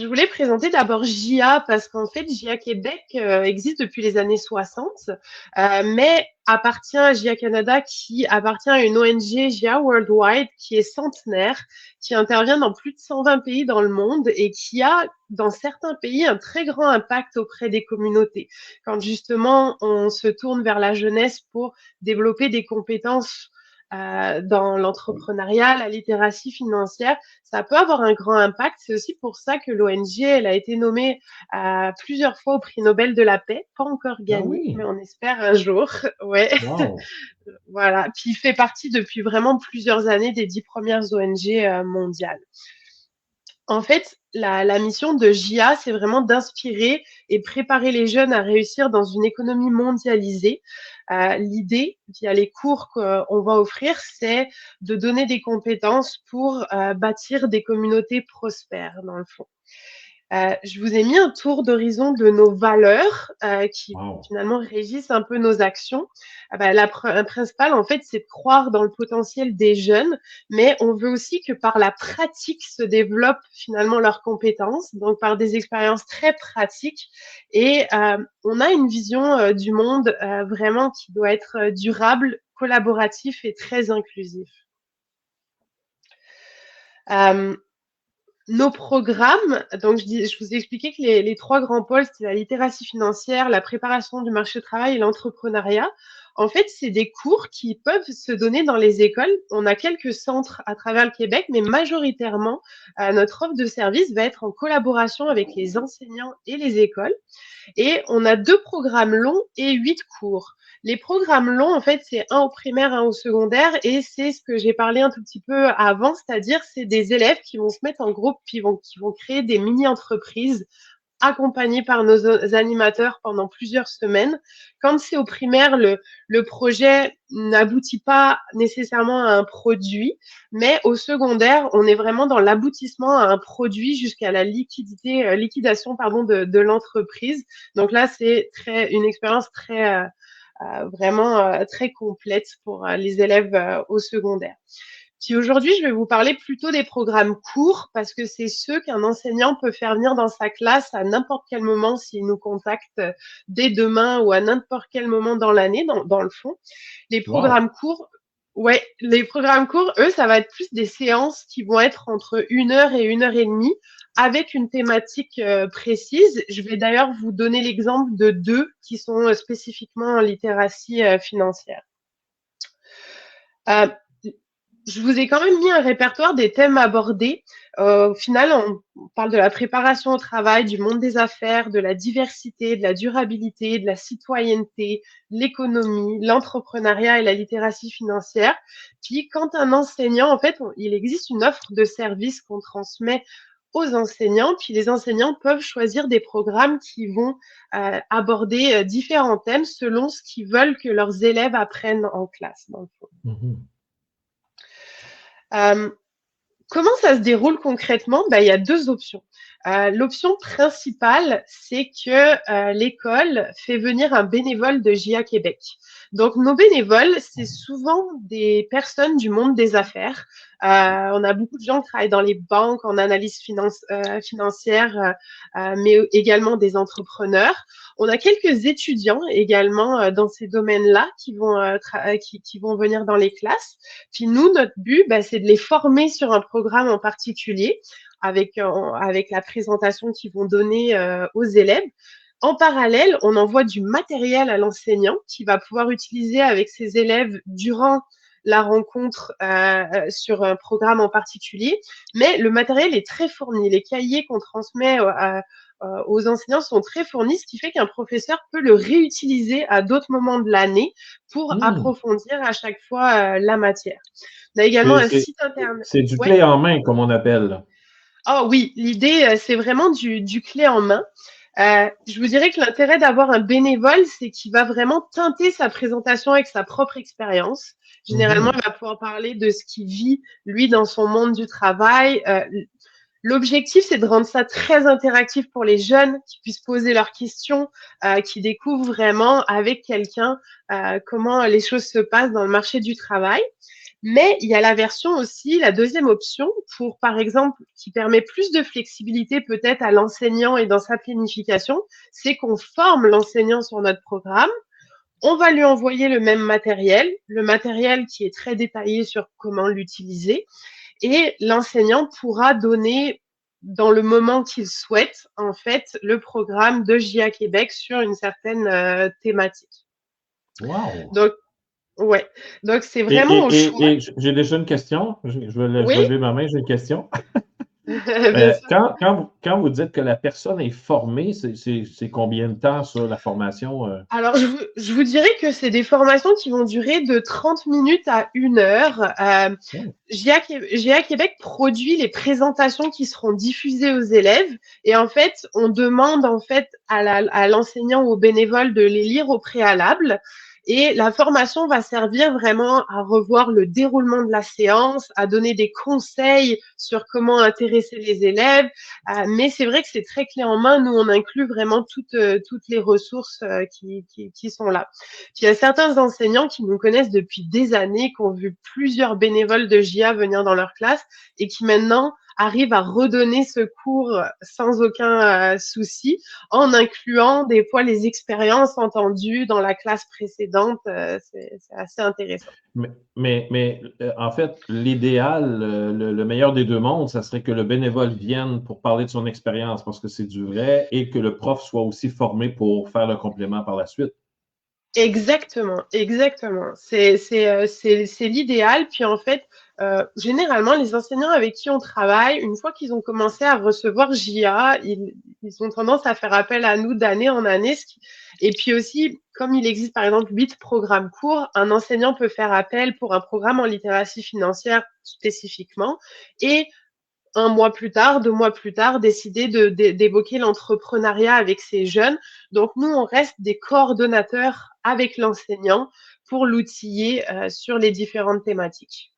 voulais présenter d'abord JIA parce qu'en fait, JIA Québec existe depuis les années 60, mais appartient à JIA Canada qui appartient à une ONG JIA Worldwide qui est centenaire, qui intervient dans plus de 120 pays dans le monde et qui a dans certains pays un très grand impact auprès des communautés. Quand justement on se tourne vers la jeunesse pour développer des compétences dans l'entrepreneuriat, la littératie financière, ça peut avoir un grand impact. C'est aussi pour ça que l'ONG, elle a été nommée plusieurs fois au prix Nobel de la paix, pas encore gagné, mais on espère un jour. Ouais. Wow. Voilà. Puis il fait partie depuis vraiment plusieurs années des 10 premières ONG mondiales. En fait, la mission de JA, c'est vraiment d'inspirer et préparer les jeunes à réussir dans une économie mondialisée. L'idée, via les cours qu'on va offrir, c'est de donner des compétences pour bâtir des communautés prospères, dans le fond. Je vous ai mis un tour d'horizon de nos valeurs qui Wow. finalement régissent un peu nos actions. La principale, en fait, c'est de croire dans le potentiel des jeunes, mais on veut aussi que par la pratique se développent finalement leurs compétences, donc par des expériences très pratiques. Et on a une vision du monde vraiment qui doit être durable, collaboratif et très inclusif. Nos programmes, donc je vous ai expliqué que les 3 grands pôles, c'est la littératie financière, la préparation du marché du travail et l'entrepreneuriat. En fait, c'est des cours qui peuvent se donner dans les écoles. On a quelques centres à travers le Québec, mais majoritairement, notre offre de service va être en collaboration avec les enseignants et les écoles. Et on a 2 programmes longs et 8 cours. Les programmes longs, en fait, c'est un au primaire, un au secondaire, et c'est ce que j'ai parlé un tout petit peu avant, c'est-à-dire c'est des élèves qui vont se mettre en groupe, qui vont créer des mini-entreprises accompagnés par nos animateurs pendant plusieurs semaines. Quand c'est au primaire, le projet n'aboutit pas nécessairement à un produit, mais au secondaire, on est vraiment dans l'aboutissement à un produit jusqu'à la liquidation de l'entreprise. Donc là, c'est une expérience vraiment très complète pour les élèves au secondaire. Puis aujourd'hui, je vais vous parler plutôt des programmes courts parce que c'est ceux qu'un enseignant peut faire venir dans sa classe à n'importe quel moment s'il nous contacte dès demain ou à n'importe quel moment dans l'année, dans le fond. Les programmes courts, eux, ça va être plus des séances qui vont être entre 1 heure et 1 heure et demie avec une thématique précise. Je vais d'ailleurs vous donner l'exemple de 2 qui sont spécifiquement en littératie financière. Je vous ai quand même mis un répertoire des thèmes abordés. Au final, on parle de la préparation au travail, du monde des affaires, de la diversité, de la durabilité, de la citoyenneté, l'économie, l'entrepreneuriat et la littératie financière. Puis, quand un enseignant, en fait, il existe une offre de service qu'on transmet aux enseignants, puis les enseignants peuvent choisir des programmes qui vont aborder différents thèmes selon ce qu'ils veulent que leurs élèves apprennent en classe, dans le fond. Comment ça se déroule concrètement? Il y a 2 options. L'option principale, c'est que l'école fait venir un bénévole de JA Québec. Donc, nos bénévoles, c'est souvent des personnes du monde des affaires. On a beaucoup de gens qui travaillent dans les banques, en analyse financière, mais également des entrepreneurs. On a quelques étudiants également dans ces domaines-là qui vont venir dans les classes. Puis nous, notre but, c'est de les former sur un programme en particulier avec la présentation qu'ils vont donner aux élèves. En parallèle, on envoie du matériel à l'enseignant qui va pouvoir utiliser avec ses élèves durant la rencontre sur un programme en particulier. Mais le matériel est très fourni. Les cahiers qu'on transmet aux enseignants sont très fournis, ce qui fait qu'un professeur peut le réutiliser à d'autres moments de l'année pour approfondir à chaque fois la matière. On a également un site internet. C'est du clé en main, comme on appelle. Oh oui, l'idée, c'est vraiment du clé en main. Je vous dirais que l'intérêt d'avoir un bénévole, c'est qu'il va vraiment teinter sa présentation avec sa propre expérience. Généralement, il va pouvoir parler de ce qu'il vit, lui, dans son monde du travail. L'objectif, c'est de rendre ça très interactif pour les jeunes qui puissent poser leurs questions, qui découvrent vraiment avec quelqu'un comment les choses se passent dans le marché du travail. Mais il y a la version aussi, la deuxième option, pour, par exemple, qui permet plus de flexibilité peut-être à l'enseignant et dans sa planification, c'est qu'on forme l'enseignant sur notre programme. On va lui envoyer le matériel qui est très détaillé sur comment l'utiliser. Et l'enseignant pourra donner, dans le moment qu'il souhaite, en fait, le programme de JA Québec sur une certaine thématique. Wow! Donc c'est vraiment au choix. Et j'ai déjà une question. Je vais lever ma main, j'ai une question. Bien sûr. Quand vous dites que la personne est formée, c'est combien de temps ça, la formation? Alors, je vous dirais que c'est des formations qui vont durer de 30 minutes à 1 heure. Oh, GA Québec produit les présentations qui seront diffusées aux élèves et en fait, on demande en fait à l'enseignant ou au bénévole de les lire au préalable. Et la formation va servir vraiment à revoir le déroulement de la séance, à donner des conseils sur comment intéresser les élèves. Mais c'est vrai que c'est très clé en main. Nous, on inclut vraiment toutes les ressources qui sont là. Puis il y a certains enseignants qui nous connaissent depuis des années, qui ont vu plusieurs bénévoles de JA venir dans leur classe et qui maintenant arrivent à redonner ce cours sans aucun souci, en incluant des fois les expériences entendues dans la classe précédente. C'est assez intéressant. En fait, l'idéal, le meilleur des deux mondes, ça serait que le bénévole vienne pour parler de son expérience parce que c'est du vrai et que le prof soit aussi formé pour faire le complément par la suite. Exactement, exactement. C'est l'idéal. Puis en fait, généralement, les enseignants avec qui on travaille, une fois qu'ils ont commencé à recevoir JA, ils ont tendance à faire appel à nous d'année en année. Et puis aussi, comme il existe par exemple 8 programmes courts, un enseignant peut faire appel pour un programme en littératie financière spécifiquement. Et 1 mois plus tard, 2 mois plus tard, décider d'évoquer l'entrepreneuriat avec ces jeunes. Donc, nous, on reste des coordonnateurs avec l'enseignant pour l'outiller sur les différentes thématiques.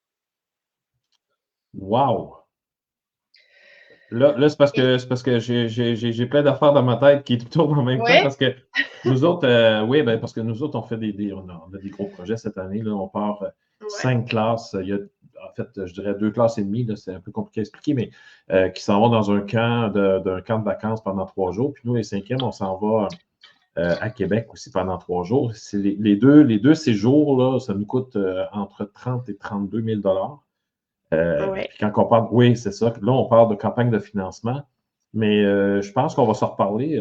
Wow! Là, c'est parce que j'ai plein d'affaires dans ma tête qui tournent en même temps Ouais, parce que nous autres, parce que nous autres, on fait on a des gros projets cette année. Là, on part ouais, 5 classes. Il y a, en fait, je dirais 2 classes et demie, là, c'est un peu compliqué à expliquer, mais qui s'en vont dans un camp de vacances pendant 3 jours. Puis nous, les cinquièmes, on s'en va à Québec aussi pendant 3 jours. C'est les deux séjours, là, ça nous coûte entre 30 et 32 000 ouais. puis quand on parle, oui, c'est ça. Là, on parle de campagne de financement, mais je pense qu'on va s'en reparler,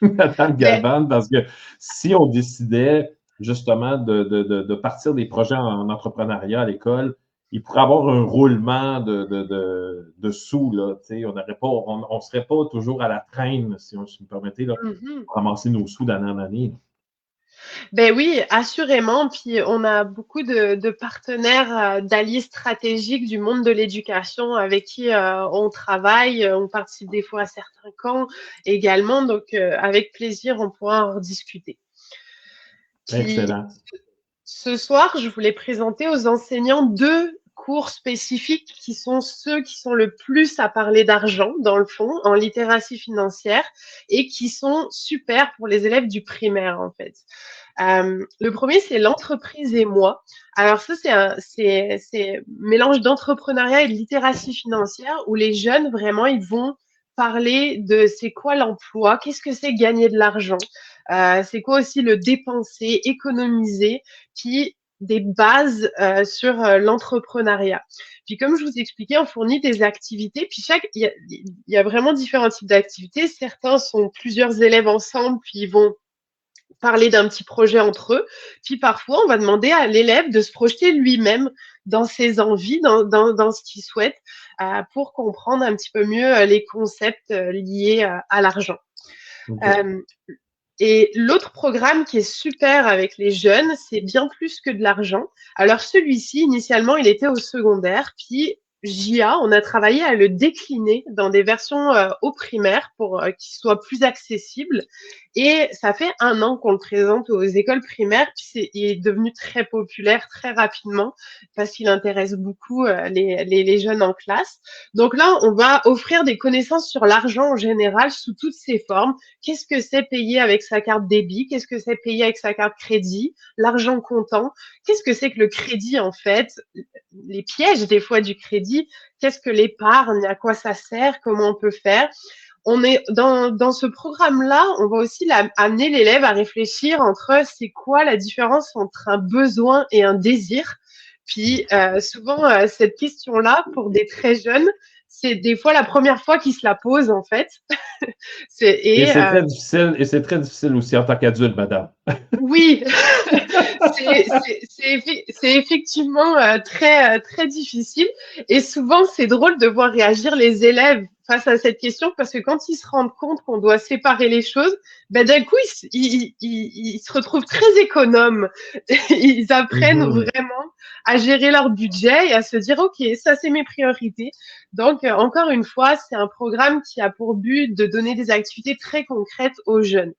Madame Mais Galvan, parce que si on décidait justement de partir des projets en entrepreneuriat à l'école, il pourrait y avoir un roulement de sous, là. On ne serait pas toujours à la traîne, si vous me permettez, là, mhm. pour ramasser nos sous d'année en année. Ben oui, assurément. Puis on a beaucoup de partenaires, d'alliés stratégiques du monde de l'éducation avec qui on travaille. On participe des fois à certains camps également. Donc, avec plaisir, on pourra en rediscuter. Puis, Excellent. ce soir, je voulais présenter aux enseignants 2 cours spécifiques qui sont ceux qui sont le plus à parler d'argent, dans le fond, en littératie financière, et qui sont super pour les élèves du primaire, en fait. Le premier, c'est l'entreprise et moi. Alors ça, c'est mélange d'entrepreneuriat et de littératie financière où les jeunes, vraiment, ils vont parler de c'est quoi l'emploi, qu'est-ce que c'est gagner de l'argent, c'est quoi aussi le dépenser, économiser, puis des bases sur l'entrepreneuriat. Puis comme je vous expliquais, on fournit des activités, puis il y a vraiment différents types d'activités. Certains sont plusieurs élèves ensemble, puis ils vont parler d'un petit projet entre eux. Puis parfois, on va demander à l'élève de se projeter lui-même dans ses envies, dans ce qu'il souhaite, pour comprendre un petit peu mieux les concepts liés à l'argent. OK. Euh, et l'autre programme qui est super avec les jeunes, c'est bien plus que de l'argent. Alors celui-ci, initialement, il était au secondaire, puis JA, on a travaillé à le décliner dans des versions au primaire pour qu'il soit plus accessible. Et ça fait 1 an qu'on le présente aux écoles primaires, puis il est devenu très populaire très rapidement parce qu'il intéresse beaucoup les jeunes en classe. Donc là, on va offrir des connaissances sur l'argent en général sous toutes ses formes. Qu'est-ce que c'est payer avec sa carte débit? Qu'est-ce que c'est payer avec sa carte crédit? L'argent comptant? Qu'est-ce que c'est que le crédit en fait? Les pièges des fois du crédit? Qu'est-ce que l'épargne? À quoi ça sert? Comment on peut faire? On est dans ce programme-là, on va aussi amener l'élève à réfléchir entre c'est quoi la différence entre un besoin et un désir. Puis souvent, cette question-là, pour des très jeunes, c'est des fois la première fois qu'ils se la posent, en fait. Et c'est très difficile aussi en tant qu'adulte, madame. Oui, c'est effectivement très difficile. Et souvent, c'est drôle de voir réagir les élèves face à cette question parce que quand ils se rendent compte qu'on doit séparer les choses, ben, d'un coup, ils se retrouvent très économes. Ils apprennent vraiment à gérer leur budget et à se dire, OK, ça, c'est mes priorités. Donc, encore une fois, c'est un programme qui a pour but de donner des activités très concrètes aux jeunes.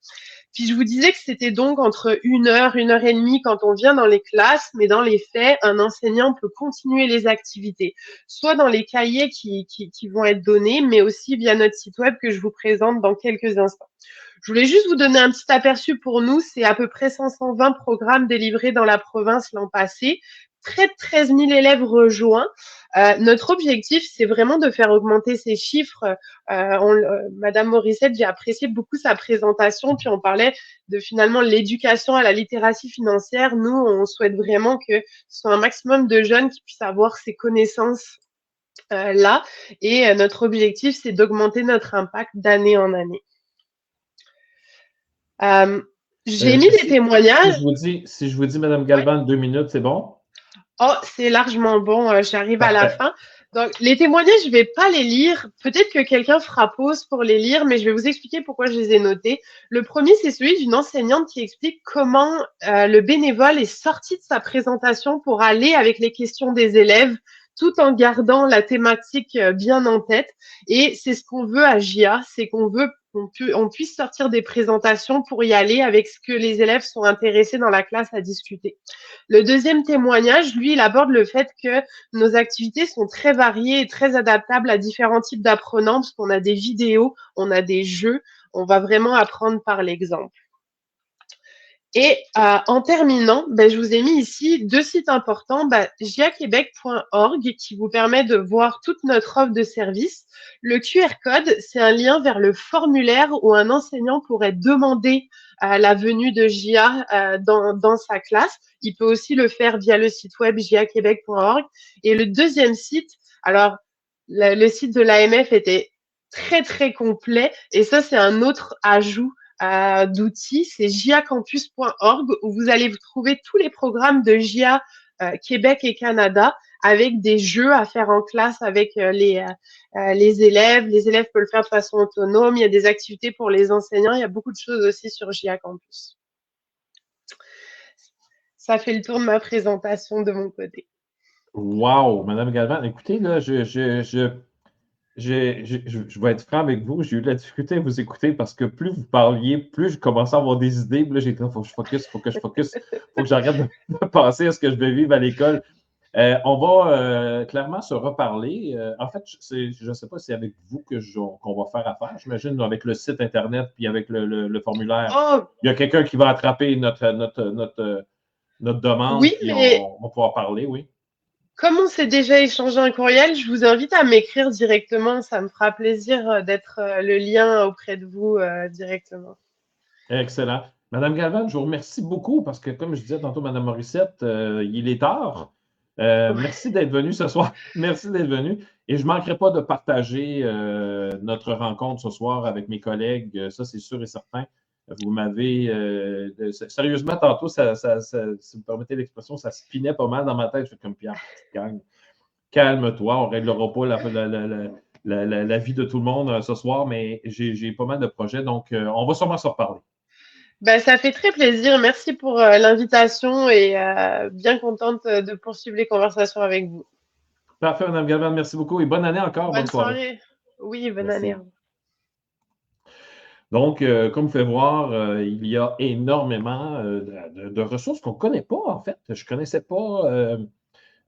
Puis je vous disais que c'était donc entre 1 heure et demie quand on vient dans les classes, mais dans les faits, un enseignant peut continuer les activités, soit dans les cahiers qui vont être donnés, mais aussi via notre site web que je vous présente dans quelques instants. Je voulais juste vous donner un petit aperçu pour nous. C'est à peu près 520 programmes délivrés dans la province l'an passé. Près de 13 000 élèves rejoints. Notre objectif, c'est vraiment de faire augmenter ces chiffres. Madame Morissette, j'ai apprécié beaucoup sa présentation, puis on parlait de finalement l'éducation à la littératie financière. Nous, on souhaite vraiment que ce soit un maximum de jeunes qui puissent avoir ces connaissances là. Et notre objectif, c'est d'augmenter notre impact d'année en année. J'ai mis des témoignages. Si je vous dis, Madame Galvan, 2 minutes, c'est bon? Oh, c'est largement bon. J'arrive à la fin. Donc, les témoignages, je vais pas les lire. Peut-être que quelqu'un fera pause pour les lire, mais je vais vous expliquer pourquoi je les ai notés. Le premier, c'est celui d'une enseignante qui explique comment le bénévole est sorti de sa présentation pour aller avec les questions des élèves, tout en gardant la thématique bien en tête. Et c'est ce qu'on veut à JA, c'est qu'on puisse sortir des présentations pour y aller avec ce que les élèves sont intéressés dans la classe à discuter. Le deuxième témoignage, lui, il aborde le fait que nos activités sont très variées et très adaptables à différents types d'apprenants, parce qu'on a des vidéos, on a des jeux, on va vraiment apprendre par l'exemple. Et en terminant, je vous ai mis ici 2 sites importants, jiaquebec.org qui vous permet de voir toute notre offre de services. Le QR code, c'est un lien vers le formulaire où un enseignant pourrait demander la venue de JA dans sa classe. Il peut aussi le faire via le site web jiaquebec.org. Et le deuxième site, alors le site de l'AMF était très très complet et ça c'est un autre ajout d'outils, c'est jiacampus.org où vous allez trouver tous les programmes de JA Québec et Canada avec des jeux à faire en classe avec les élèves. Les élèves peuvent le faire de façon autonome. Il y a des activités pour les enseignants. Il y a beaucoup de choses aussi sur JA Campus. Ça fait le tour de ma présentation de mon côté. Wow, Madame Galvan, écoutez, là, je vais être franc avec vous, j'ai eu de la difficulté à vous écouter parce que plus vous parliez, plus je commençais à avoir des idées. Puis là, j'ai dit, il faut que je focus, il faut que j'arrête de penser à ce que je vais vivre à l'école. On va clairement se reparler. En fait, je ne sais pas si c'est avec vous qu'on va faire affaire. J'imagine avec le site Internet puis avec le formulaire. Oh. Il y a quelqu'un qui va attraper notre demande. Oui, puis mais on va pouvoir parler, oui. Comme on s'est déjà échangé un courriel, je vous invite à m'écrire directement. Ça me fera plaisir d'être le lien auprès de vous directement. Excellent. Madame Galvan, je vous remercie beaucoup parce que, comme je disais tantôt, Madame Morissette, il est tard. Merci d'être venue ce soir. Merci d'être venue. Et je ne manquerai pas de partager notre rencontre ce soir avec mes collègues. Ça, c'est sûr et certain. Vous m'avez... sérieusement, tantôt, si vous me permettez l'expression, ça spinait pas mal dans ma tête. Je fais comme Pierre, calme-toi, on ne réglera pas la vie de tout le monde ce soir, mais j'ai pas mal de projets, donc on va sûrement se reparler. Ça fait très plaisir. Merci pour l'invitation et bien contente de poursuivre les conversations avec vous. Parfait, Mme Galvan, merci beaucoup et bonne année encore. Bonne soirée. Oui, bonne année. Donc, comme vous pouvez voir, il y a énormément de ressources qu'on ne connaît pas, en fait. Je ne connaissais pas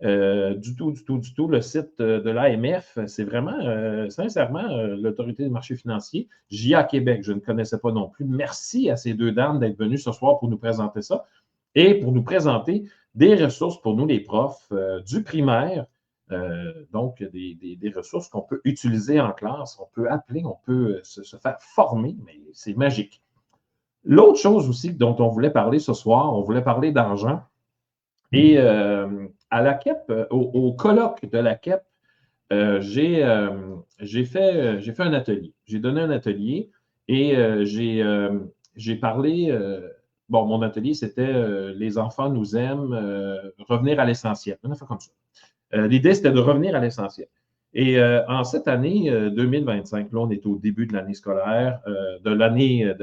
du tout le site de l'AMF. C'est vraiment, sincèrement, l'Autorité des marchés financiers. JA Québec, je ne connaissais pas non plus. Merci à ces 2 dames d'être venues ce soir pour nous présenter ça et pour nous présenter des ressources pour nous, les profs du primaire. Donc, des ressources qu'on peut utiliser en classe, on peut appeler, on peut se faire former, mais c'est magique. L'autre chose aussi dont on voulait parler ce soir, on voulait parler d'argent. Et à la CEP, au colloque de la CEP, j'ai fait un atelier. J'ai donné un atelier et j'ai parlé. Bon, mon atelier, c'était Les enfants nous aiment, revenir à l'essentiel. Une affaire comme ça. L'idée, c'était de revenir à l'essentiel. Et en cette année 2025, là, on est au début de l'année scolaire, de l'année.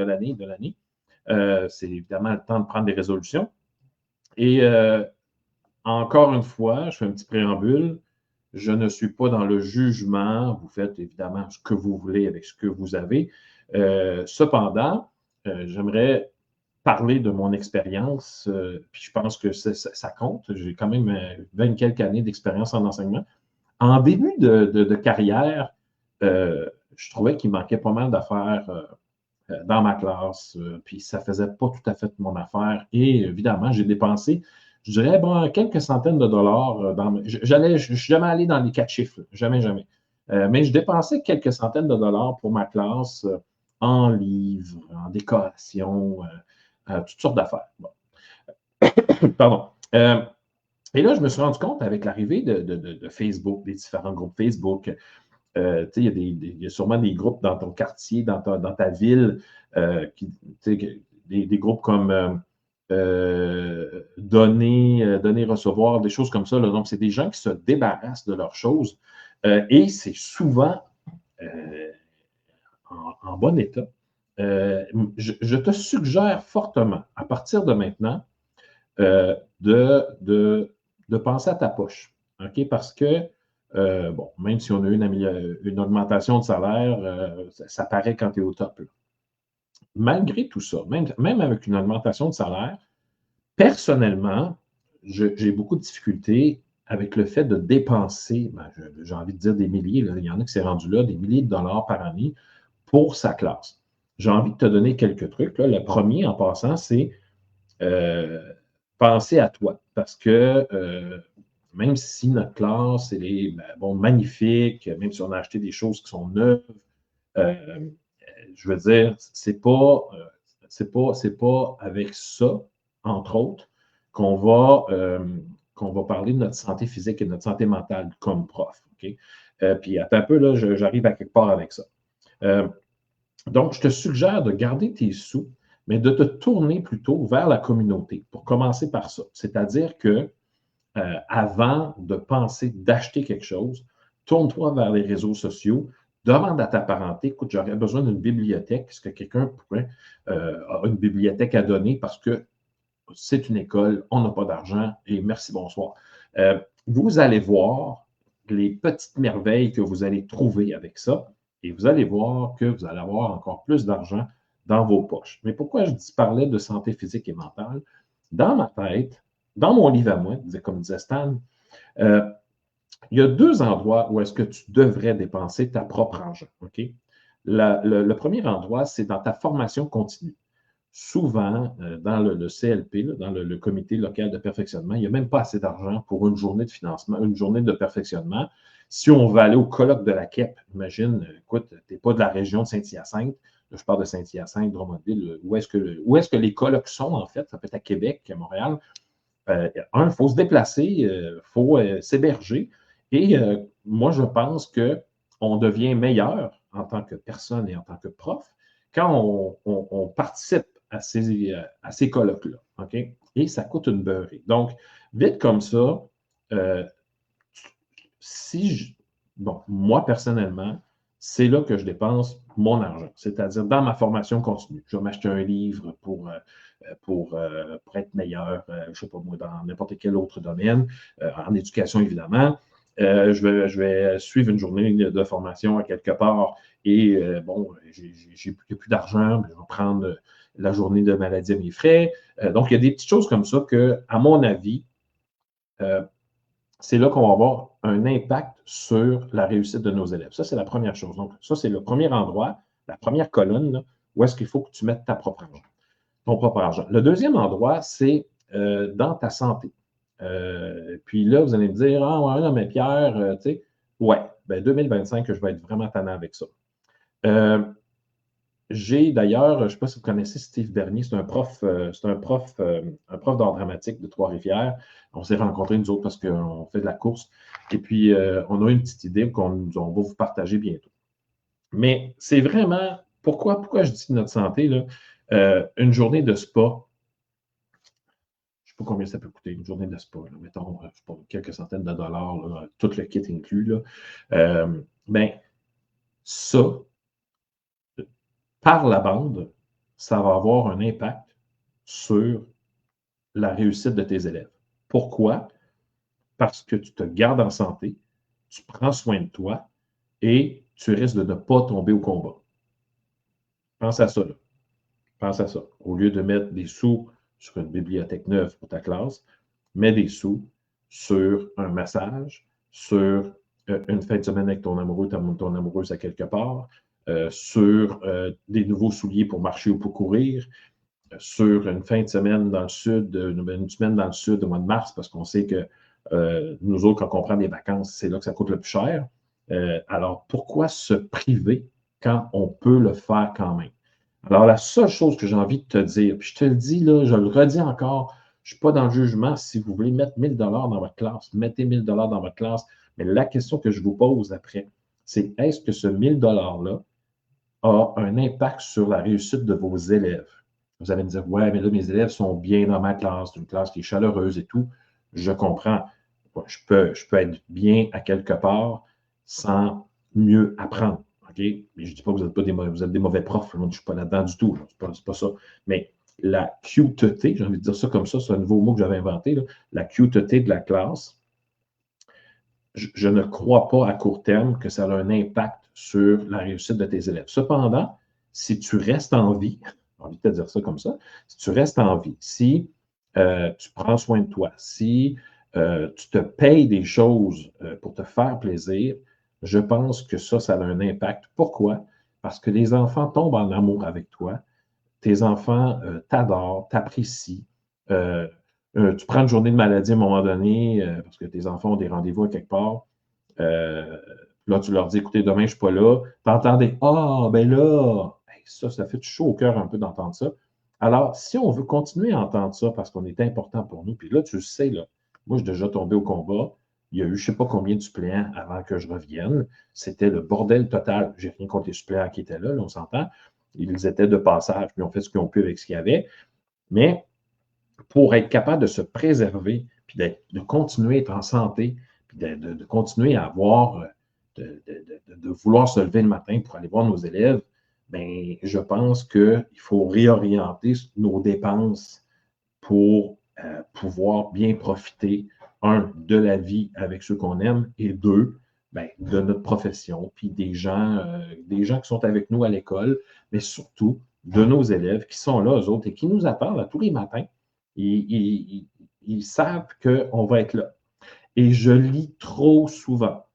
C'est évidemment le temps de prendre des résolutions. Et encore une fois, je fais un petit préambule. Je ne suis pas dans le jugement. Vous faites évidemment ce que vous voulez avec ce que vous avez. Cependant, j'aimerais parler de mon expérience, puis je pense que ça compte. J'ai quand même 20 quelques années d'expérience en enseignement. En début de carrière, je trouvais qu'il manquait pas mal d'affaires dans ma classe, puis ça faisait pas tout à fait mon affaire. Et évidemment, j'ai dépensé, je dirais, bon, quelques centaines de dollars. Je suis jamais allé dans les 4 chiffres, jamais, jamais. Mais je dépensais quelques centaines de dollars pour ma classe en livres, en décoration, toutes sortes d'affaires. Bon. Pardon. Et là, je me suis rendu compte avec l'arrivée de Facebook, des différents groupes Facebook, il y a sûrement des groupes dans ton quartier, dans ta ville, des groupes comme donner, recevoir, des choses comme ça. Là. Donc, c'est des gens qui se débarrassent de leurs choses et c'est souvent en bon état. Je te suggère fortement, à partir de maintenant, de penser à ta poche. OK? Parce que, bon, même si on a une augmentation de salaire, ça paraît quand tu es au top. Là. Malgré tout ça, même avec une augmentation de salaire, personnellement, j'ai beaucoup de difficultés avec le fait de dépenser, j'ai envie de dire des milliers, là, il y en a qui s'est rendu là, des milliers de dollars par année pour sa classe. J'ai envie de te donner quelques trucs. Là. Le premier, en passant, c'est penser à toi. Parce que même si notre classe est magnifique, même si on a acheté des choses qui sont neuves, je veux dire, c'est pas avec ça, entre autres, qu'on va parler de notre santé physique et de notre santé mentale comme prof. Okay? Puis attends un peu, là, j'arrive à quelque part avec ça. Donc, je te suggère de garder tes sous, mais de te tourner plutôt vers la communauté pour commencer par ça. C'est-à-dire que avant de penser d'acheter quelque chose, tourne-toi vers les réseaux sociaux, demande à ta parenté, écoute, j'aurais besoin d'une bibliothèque. Est-ce que quelqu'un a une bibliothèque à donner parce que c'est une école, on n'a pas d'argent et merci, bonsoir. Vous allez voir les petites merveilles que vous allez trouver avec ça et vous allez voir que vous allez avoir encore plus d'argent dans vos poches. Mais pourquoi je parlais de santé physique et mentale? Dans ma tête, dans mon livre à moi, comme disait Stan, il y a 2 endroits où est-ce que tu devrais dépenser ta propre argent. Okay? Le premier endroit, c'est dans ta formation continue. Souvent, dans le CLP, là, dans le comité local de perfectionnement, il n'y a même pas assez d'argent pour une journée de financement, une journée de perfectionnement. Si on va aller au colloque de la KEP, imagine, écoute, tu n'es pas de la région de Saint-Hyacinthe, là, je parle de Saint-Hyacinthe, Drummondville, où est-ce que les colloques sont, en fait? Ça peut être à Québec, à Montréal. Il faut se déplacer, il faut s'héberger. Et moi, je pense qu'on devient meilleur en tant que personne et en tant que prof quand on participe à ces colloques-là. Okay? Et ça coûte une beurrée. Donc, vite comme ça, moi, personnellement, c'est là que je dépense mon argent, c'est-à-dire dans ma formation continue. Je vais m'acheter un livre pour être meilleur, je ne sais pas moi, dans n'importe quel autre domaine, en éducation évidemment. Je vais suivre une journée de formation à quelque part et j'ai plus d'argent, mais je vais prendre la journée de maladie à mes frais. Donc, il y a des petites choses comme ça que, à mon avis, c'est là qu'on va avoir un impact sur la réussite de nos élèves. Ça, c'est la première chose. Donc, ça, c'est le premier endroit, la première colonne, là, où est-ce qu'il faut que tu mettes ton propre argent. Le deuxième endroit, c'est dans ta santé. Puis là, vous allez me dire, ah ouais, non, mais Pierre, tu sais, ouais, 2025, je vais être vraiment tannant avec ça. j'ai d'ailleurs, je ne sais pas si vous connaissez Steve Bernier, c'est un prof d'art dramatique de Trois-Rivières. On s'est rencontrés, nous autres, parce qu'on fait de la course. Et puis, on a une petite idée qu'on va vous partager bientôt. Mais c'est vraiment, pourquoi je dis notre santé, là, une journée de spa, je ne sais pas combien ça peut coûter, une journée de spa, là, mettons, je sais pas, quelques centaines de dollars, là, tout le kit inclus, là. Ben, ça, par la bande, ça va avoir un impact sur la réussite de tes élèves. Pourquoi? Parce que tu te gardes en santé, tu prends soin de toi et tu risques de ne pas tomber au combat. Pense à ça, là. Pense à ça. Au lieu de mettre des sous sur une bibliothèque neuve pour ta classe, mets des sous sur un massage, sur une fin de semaine avec ton amoureux, ton amoureuse à quelque part, sur des nouveaux souliers pour marcher ou pour courir, sur une fin de semaine dans le sud, une semaine dans le sud au mois de mars, parce qu'on sait que nous autres, quand on prend des vacances, c'est là que ça coûte le plus cher. Alors, pourquoi se priver quand on peut le faire quand même? Alors, la seule chose que j'ai envie de te dire, puis je te le dis là, je le redis encore, je ne suis pas dans le jugement. Si vous voulez mettre 1000 $ dans votre classe, mettez 1000 $ dans votre classe. Mais la question que je vous pose après, c'est est-ce que ce 1000 $-là a un impact sur la réussite de vos élèves? Vous allez me dire, ouais, mais là, mes élèves sont bien dans ma classe, c'est une classe qui est chaleureuse et tout. Je comprends. Je peux être bien à quelque part sans mieux apprendre. OK? Mais je ne dis pas que vous êtes des mauvais profs. Je ne suis pas là-dedans du tout. C'est pas ça. Mais la cuteté, j'ai envie de dire ça comme ça, c'est un nouveau mot que j'avais inventé, là, la cuteté de la classe, je ne crois pas à court terme que ça a un impact sur la réussite de tes élèves. Cependant, si tu restes en vie, j'ai envie de te dire ça comme ça, si tu restes en vie, si tu prends soin de toi, si tu te payes des choses pour te faire plaisir, je pense que ça a un impact. Pourquoi? Parce que les enfants tombent en amour avec toi, tes enfants t'adorent, t'apprécient. Tu prends une journée de maladie à un moment donné, parce que tes enfants ont des rendez-vous à quelque part. Là, tu leur dis, écoutez, demain, je ne suis pas là. Tu entends des ah, ben là, ça fait chaud au cœur un peu d'entendre ça. Alors, si on veut continuer à entendre ça parce qu'on est important pour nous, puis là, tu le sais, là, moi, je suis déjà tombé au combat. Il y a eu je ne sais pas combien de suppléants avant que je revienne. C'était le bordel total. Je n'ai rien contre les suppléants qui étaient là, on s'entend. Ils étaient de passage, puis ils ont fait ce qu'ils ont pu avec ce qu'il y avait. Mais pour être capable de se préserver, puis de continuer à être en santé, puis de continuer à avoir, de vouloir se lever le matin pour aller voir nos élèves, bien, je pense qu'il faut réorienter nos dépenses pour pouvoir bien profiter, un, de la vie avec ceux qu'on aime, et deux, bien, de notre profession, puis des gens qui sont avec nous à l'école, mais surtout de nos élèves qui sont là, eux autres, et qui nous attendent à tous les matins. Ils savent qu'on va être là. Et je lis trop souvent,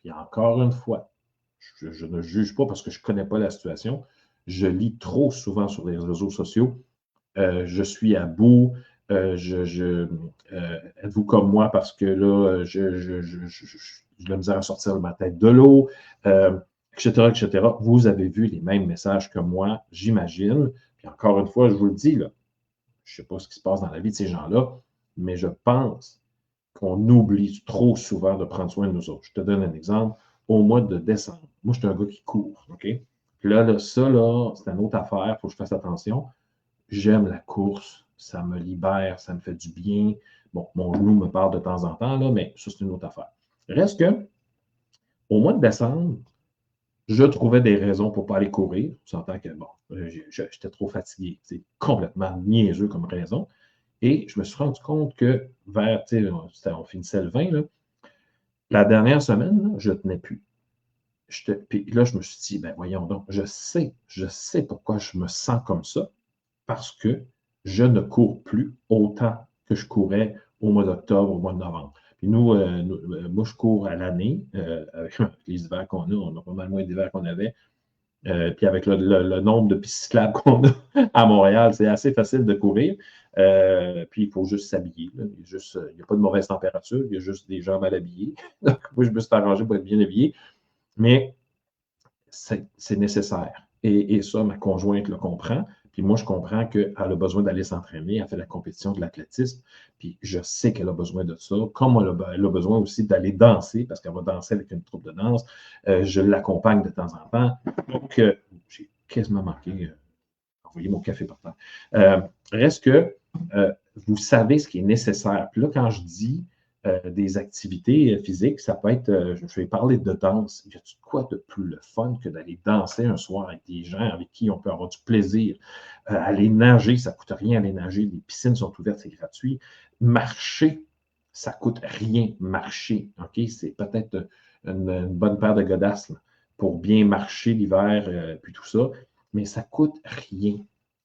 et encore une fois, je ne juge pas parce que je ne connais pas la situation, je lis trop souvent sur les réseaux sociaux, je suis à bout, êtes-vous comme moi parce que là, j'ai de la misère à sortir ma tête de l'eau, etc., etc. Vous avez vu les mêmes messages que moi, j'imagine. Puis encore une fois, je vous le dis, là, je ne sais pas ce qui se passe dans la vie de ces gens-là, mais je pense qu'on oublie trop souvent de prendre soin de nous autres. Je te donne un exemple. Au mois de décembre, moi, je suis un gars qui court, OK? Puis là, ça, là, c'est une autre affaire, il faut que je fasse attention. J'aime la course, ça me libère, ça me fait du bien. Bon, mon genou me parle de temps en temps, là, mais ça, c'est une autre affaire. Reste que, au mois de décembre, je trouvais des raisons pour ne pas aller courir. On s'entend que, bon, j'étais trop fatigué. C'est complètement niaiseux comme raison. Et je me suis rendu compte que vers, tu sais, on finissait le 20, là, la dernière semaine, là, je ne tenais plus. Puis là, je me suis dit, ben voyons donc, je sais pourquoi je me sens comme ça, parce que je ne cours plus autant que je courais au mois d'octobre, au mois de novembre. Puis nous, moi, je cours à l'année, avec les hivers qu'on a, on a pas mal moins d'hivers qu'on avait. Puis avec le nombre de pistes cyclables qu'on a à Montréal, c'est assez facile de courir. Puis il faut juste s'habiller. Il n'y a pas de mauvaise température, il y a juste des gens mal habillés. Donc, moi, je me suis arrangé pour être bien habillé. Mais c'est nécessaire. Et ça, ma conjointe le comprend. Puis moi, je comprends qu'elle a besoin d'aller s'entraîner. Elle fait la compétition de l'athlétisme. Puis je sais qu'elle a besoin de ça. Comme elle a besoin aussi d'aller danser, parce qu'elle va danser avec une troupe de danse. Je l'accompagne de temps en temps. Donc, j'ai quasiment manqué envoyer mon café par terre. Reste que vous savez ce qui est nécessaire. Puis là, quand je dis des activités physiques, ça peut être, je vais parler de danse. Y a-t-il quoi de plus le fun que d'aller danser un soir avec des gens avec qui on peut avoir du plaisir? Aller nager, ça ne coûte rien aller nager. Les piscines sont ouvertes, c'est gratuit. Marcher, ça ne coûte rien marcher. OK? C'est peut-être une bonne paire de godasses là, pour bien marcher l'hiver, puis tout ça. Mais ça ne coûte rien.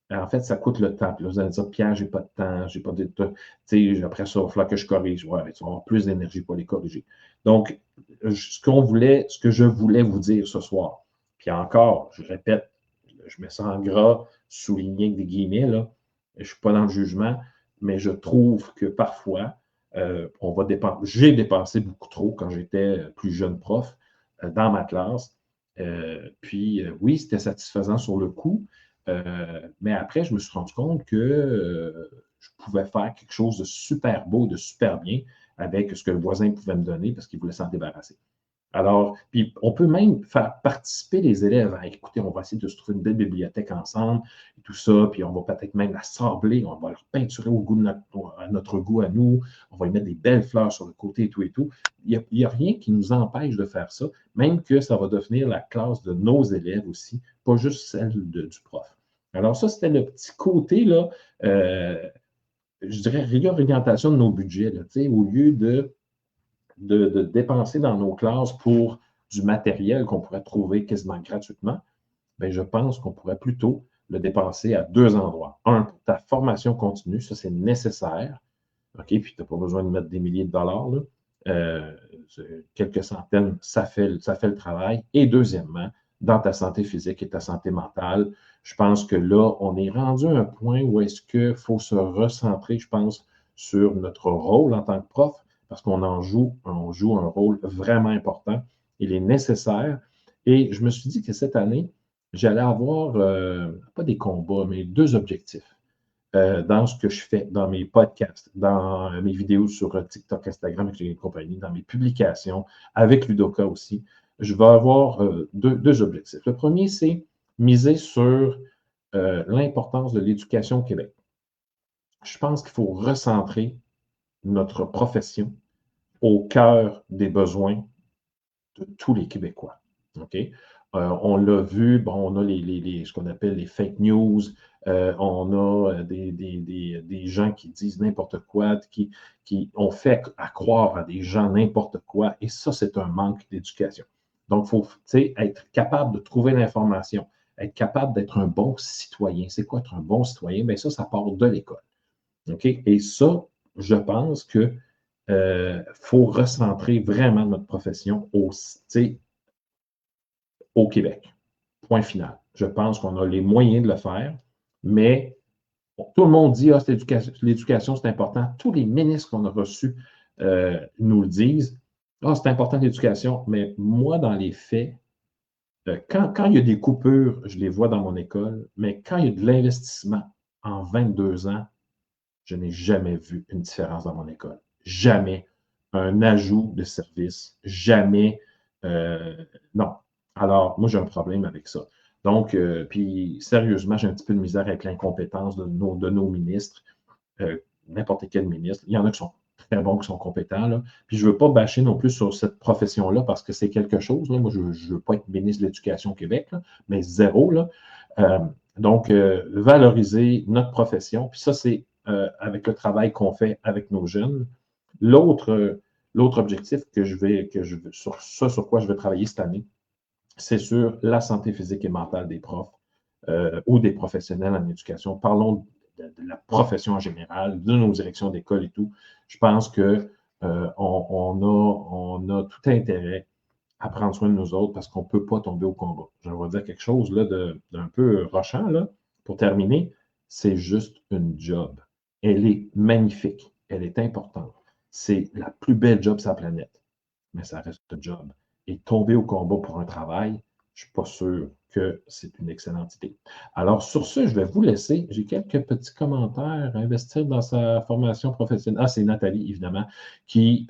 En fait, ça coûte le temps. Puis là, vous allez dire, Pierre, j'ai pas de temps, j'ai pas de temps. Après ça, il va falloir que je corrige. Ouais, tu vas avoir plus d'énergie pour les corriger. Donc, ce que je voulais vous dire ce soir, puis encore, je répète, je mets ça en gras, souligné avec des guillemets, là. Je ne suis pas dans le jugement, mais je trouve que parfois, on va dépenser. J'ai dépensé beaucoup trop quand j'étais plus jeune prof dans ma classe. Puis, oui, c'était satisfaisant sur le coup, mais après, je me suis rendu compte que je pouvais faire quelque chose de super beau, de super bien avec ce que le voisin pouvait me donner parce qu'il voulait s'en débarrasser. Alors, puis on peut même faire participer les élèves à, écoutez, on va essayer de se trouver une belle bibliothèque ensemble et tout ça, puis on va peut-être même la sabler, on va leur peinturer au goût de notre goût à nous, on va y mettre des belles fleurs sur le côté et tout et tout. Il n'y a rien qui nous empêche de faire ça, même que ça va devenir la classe de nos élèves aussi, pas juste celle du prof. Alors ça, c'était le petit côté, là, je dirais, réorientation de nos budgets, là, au lieu de dépenser dans nos classes pour du matériel qu'on pourrait trouver quasiment gratuitement, bien, je pense qu'on pourrait plutôt le dépenser à deux endroits. Un, pour ta formation continue, ça c'est nécessaire. OK, puis tu n'as pas besoin de mettre des milliers de dollars. Là. Quelques centaines, ça fait le travail. Et deuxièmement, dans ta santé physique et ta santé mentale, je pense que là, on est rendu à un point où est-ce qu'il faut se recentrer, je pense, sur notre rôle en tant que prof, parce qu'on joue un rôle vraiment important. Il est nécessaire. Et je me suis dit que cette année, j'allais avoir, pas des combats, mais deux objectifs dans ce que je fais, dans mes podcasts, dans mes vidéos sur TikTok, Instagram et compagnie, dans mes publications, avec Ludoka aussi. Je vais avoir deux objectifs. Le premier, c'est miser sur l'importance de l'éducation au Québec. Je pense qu'il faut recentrer notre profession au cœur des besoins de tous les Québécois. OK? On l'a vu, bon, on a ce qu'on appelle les fake news, on a des gens qui disent n'importe quoi, qui ont fait à croire à des gens n'importe quoi, et ça, c'est un manque d'éducation. Donc, il faut être capable de trouver l'information, être capable d'être un bon citoyen. C'est quoi être un bon citoyen? Bien, ça part de l'école. OK? Et ça, je pense que faut recentrer vraiment notre profession au Québec. Point final. Je pense qu'on a les moyens de le faire, mais tout le monde dit que l'éducation, c'est important. Tous les ministres qu'on a reçus nous le disent. C'est important l'éducation, mais moi, dans les faits, quand il y a des coupures, je les vois dans mon école, mais quand il y a de l'investissement en 22 ans, je n'ai jamais vu une différence dans mon école. Jamais un ajout de service, jamais. Non. Alors, moi, j'ai un problème avec ça. Donc, puis sérieusement, j'ai un petit peu de misère avec l'incompétence de nos ministres, n'importe quel ministre. Il y en a qui sont très bons, qui sont compétents. Là. Puis je ne veux pas bâcher non plus sur cette profession-là parce que c'est quelque chose. Là. Moi, je ne veux pas être ministre de l'Éducation au Québec, là, mais zéro. Là. Donc, valoriser notre profession. Puis ça, c'est avec le travail qu'on fait avec nos jeunes. L'autre objectif sur quoi je vais travailler cette année, c'est sur la santé physique et mentale des profs ou des professionnels en éducation. Parlons de la profession en général, de nos directions d'école et tout. Je pense qu'on a tout intérêt à prendre soin de nous autres parce qu'on ne peut pas tomber au combat. Je vais dire quelque chose là, d'un peu rochant, là, pour terminer. C'est juste une job. Elle est magnifique. Elle est importante. C'est la plus belle job sur la planète. Mais ça reste un job. Et tomber au combat pour un travail, je ne suis pas sûr que c'est une excellente idée. Alors, sur ce, je vais vous laisser. J'ai quelques petits commentaires à investir dans sa formation professionnelle. Ah, c'est Nathalie, évidemment, qui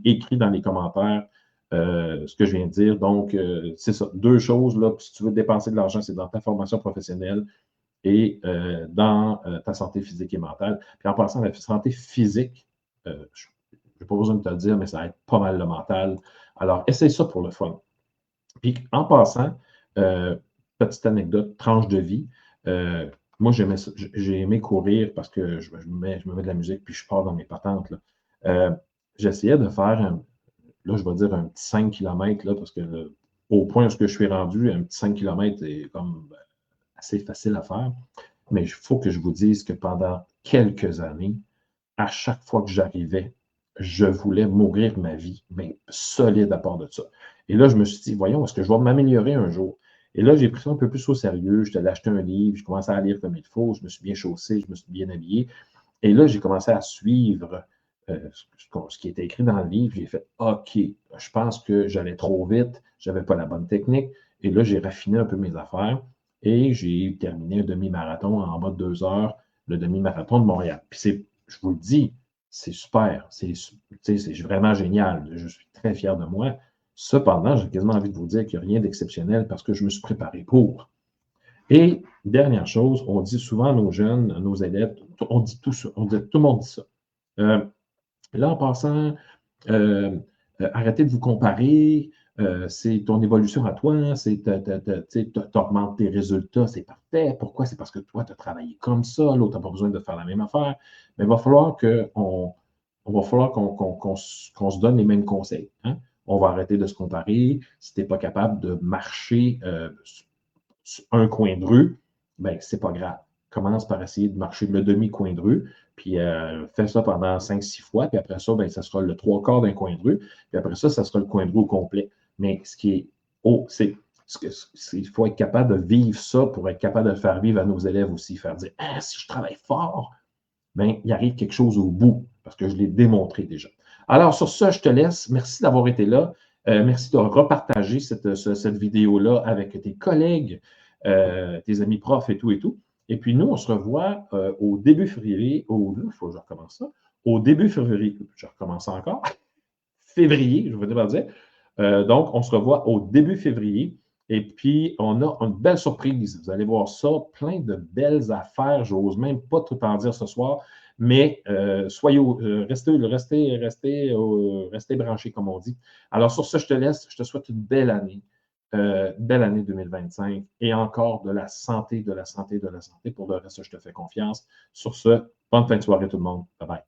écrit dans les commentaires ce que je viens de dire. Donc, c'est ça. 2 choses, là, si tu veux dépenser de l'argent, c'est dans ta formation professionnelle et dans ta santé physique et mentale. Puis en passant, la santé physique, je n'ai pas besoin de te le dire, mais ça aide pas mal le mental. Alors, essaye ça pour le fun. Puis en passant, petite anecdote, tranche de vie. Moi, j'ai aimé courir parce que je me mets de la musique puis je pars dans mes patentes. J'essayais de faire, là, je vais dire un petit 5 km, là, parce que au point où je suis rendu, un petit 5 km est comme assez facile à faire. Mais il faut que je vous dise que pendant quelques années, à chaque fois que j'arrivais, je voulais mourir ma vie, mais solide à part de ça. Et là, je me suis dit, voyons, est-ce que je vais m'améliorer un jour? Et là, j'ai pris ça un peu plus au sérieux. Je suis allé acheter un livre, je commençais à lire comme il faut, je me suis bien chaussé, je me suis bien habillé. Et là, j'ai commencé à suivre ce qui était écrit dans le livre. J'ai fait, OK, je pense que j'allais trop vite, je n'avais pas la bonne technique. Et là, j'ai raffiné un peu mes affaires et j'ai terminé un demi-marathon en bas de 2 heures, le demi-marathon de Montréal. Puis je vous le dis, c'est super, c'est vraiment génial. Je suis très fier de moi. Cependant, j'ai quasiment envie de vous dire qu'il n'y a rien d'exceptionnel parce que je me suis préparé pour. Et dernière chose, on dit souvent à nos jeunes, à nos élèves, on dit tout ça, tout le monde dit ça. Là, en passant, arrêtez de vous comparer, c'est ton évolution à toi, tu augmentes tes résultats, c'est parfait. Pourquoi? C'est parce que toi, tu as travaillé comme ça, l'autre n'a pas besoin de faire la même affaire. Mais il va falloir qu'on se donne les mêmes conseils. Hein? On va arrêter de se comparer. Si tu n'es pas capable de marcher sur un coin de rue, ben c'est pas grave. Commence par essayer de marcher le demi-coin de rue, puis fais ça pendant 5-6 fois, puis après ça, ben, ça sera le 3/4 d'un coin de rue, puis après ça, ça sera le coin de rue au complet. Mais ce qui est il faut être capable de vivre ça pour être capable de le faire vivre à nos élèves aussi, faire dire ah, si je travaille fort, ben, il arrive quelque chose au bout, parce que je l'ai démontré déjà. Alors, sur ça, je te laisse. Merci d'avoir été là. Merci de repartager cette vidéo-là avec tes collègues, tes amis profs et tout et tout. Et puis, nous, on se revoit au début février. Il faut que je recommence ça. Au début février, je recommence encore. Février, je vais devoir dire. Donc, on se revoit au début février. Et puis, on a une belle surprise. Vous allez voir ça, plein de belles affaires. Je n'ose même pas tout en dire ce soir. Mais restez branchés, comme on dit. Alors, sur ce, je te laisse. Je te souhaite une belle année 2025 et encore de la santé, de la santé, de la santé. Pour le reste, je te fais confiance. Sur ce, bonne fin de soirée tout le monde. Bye bye.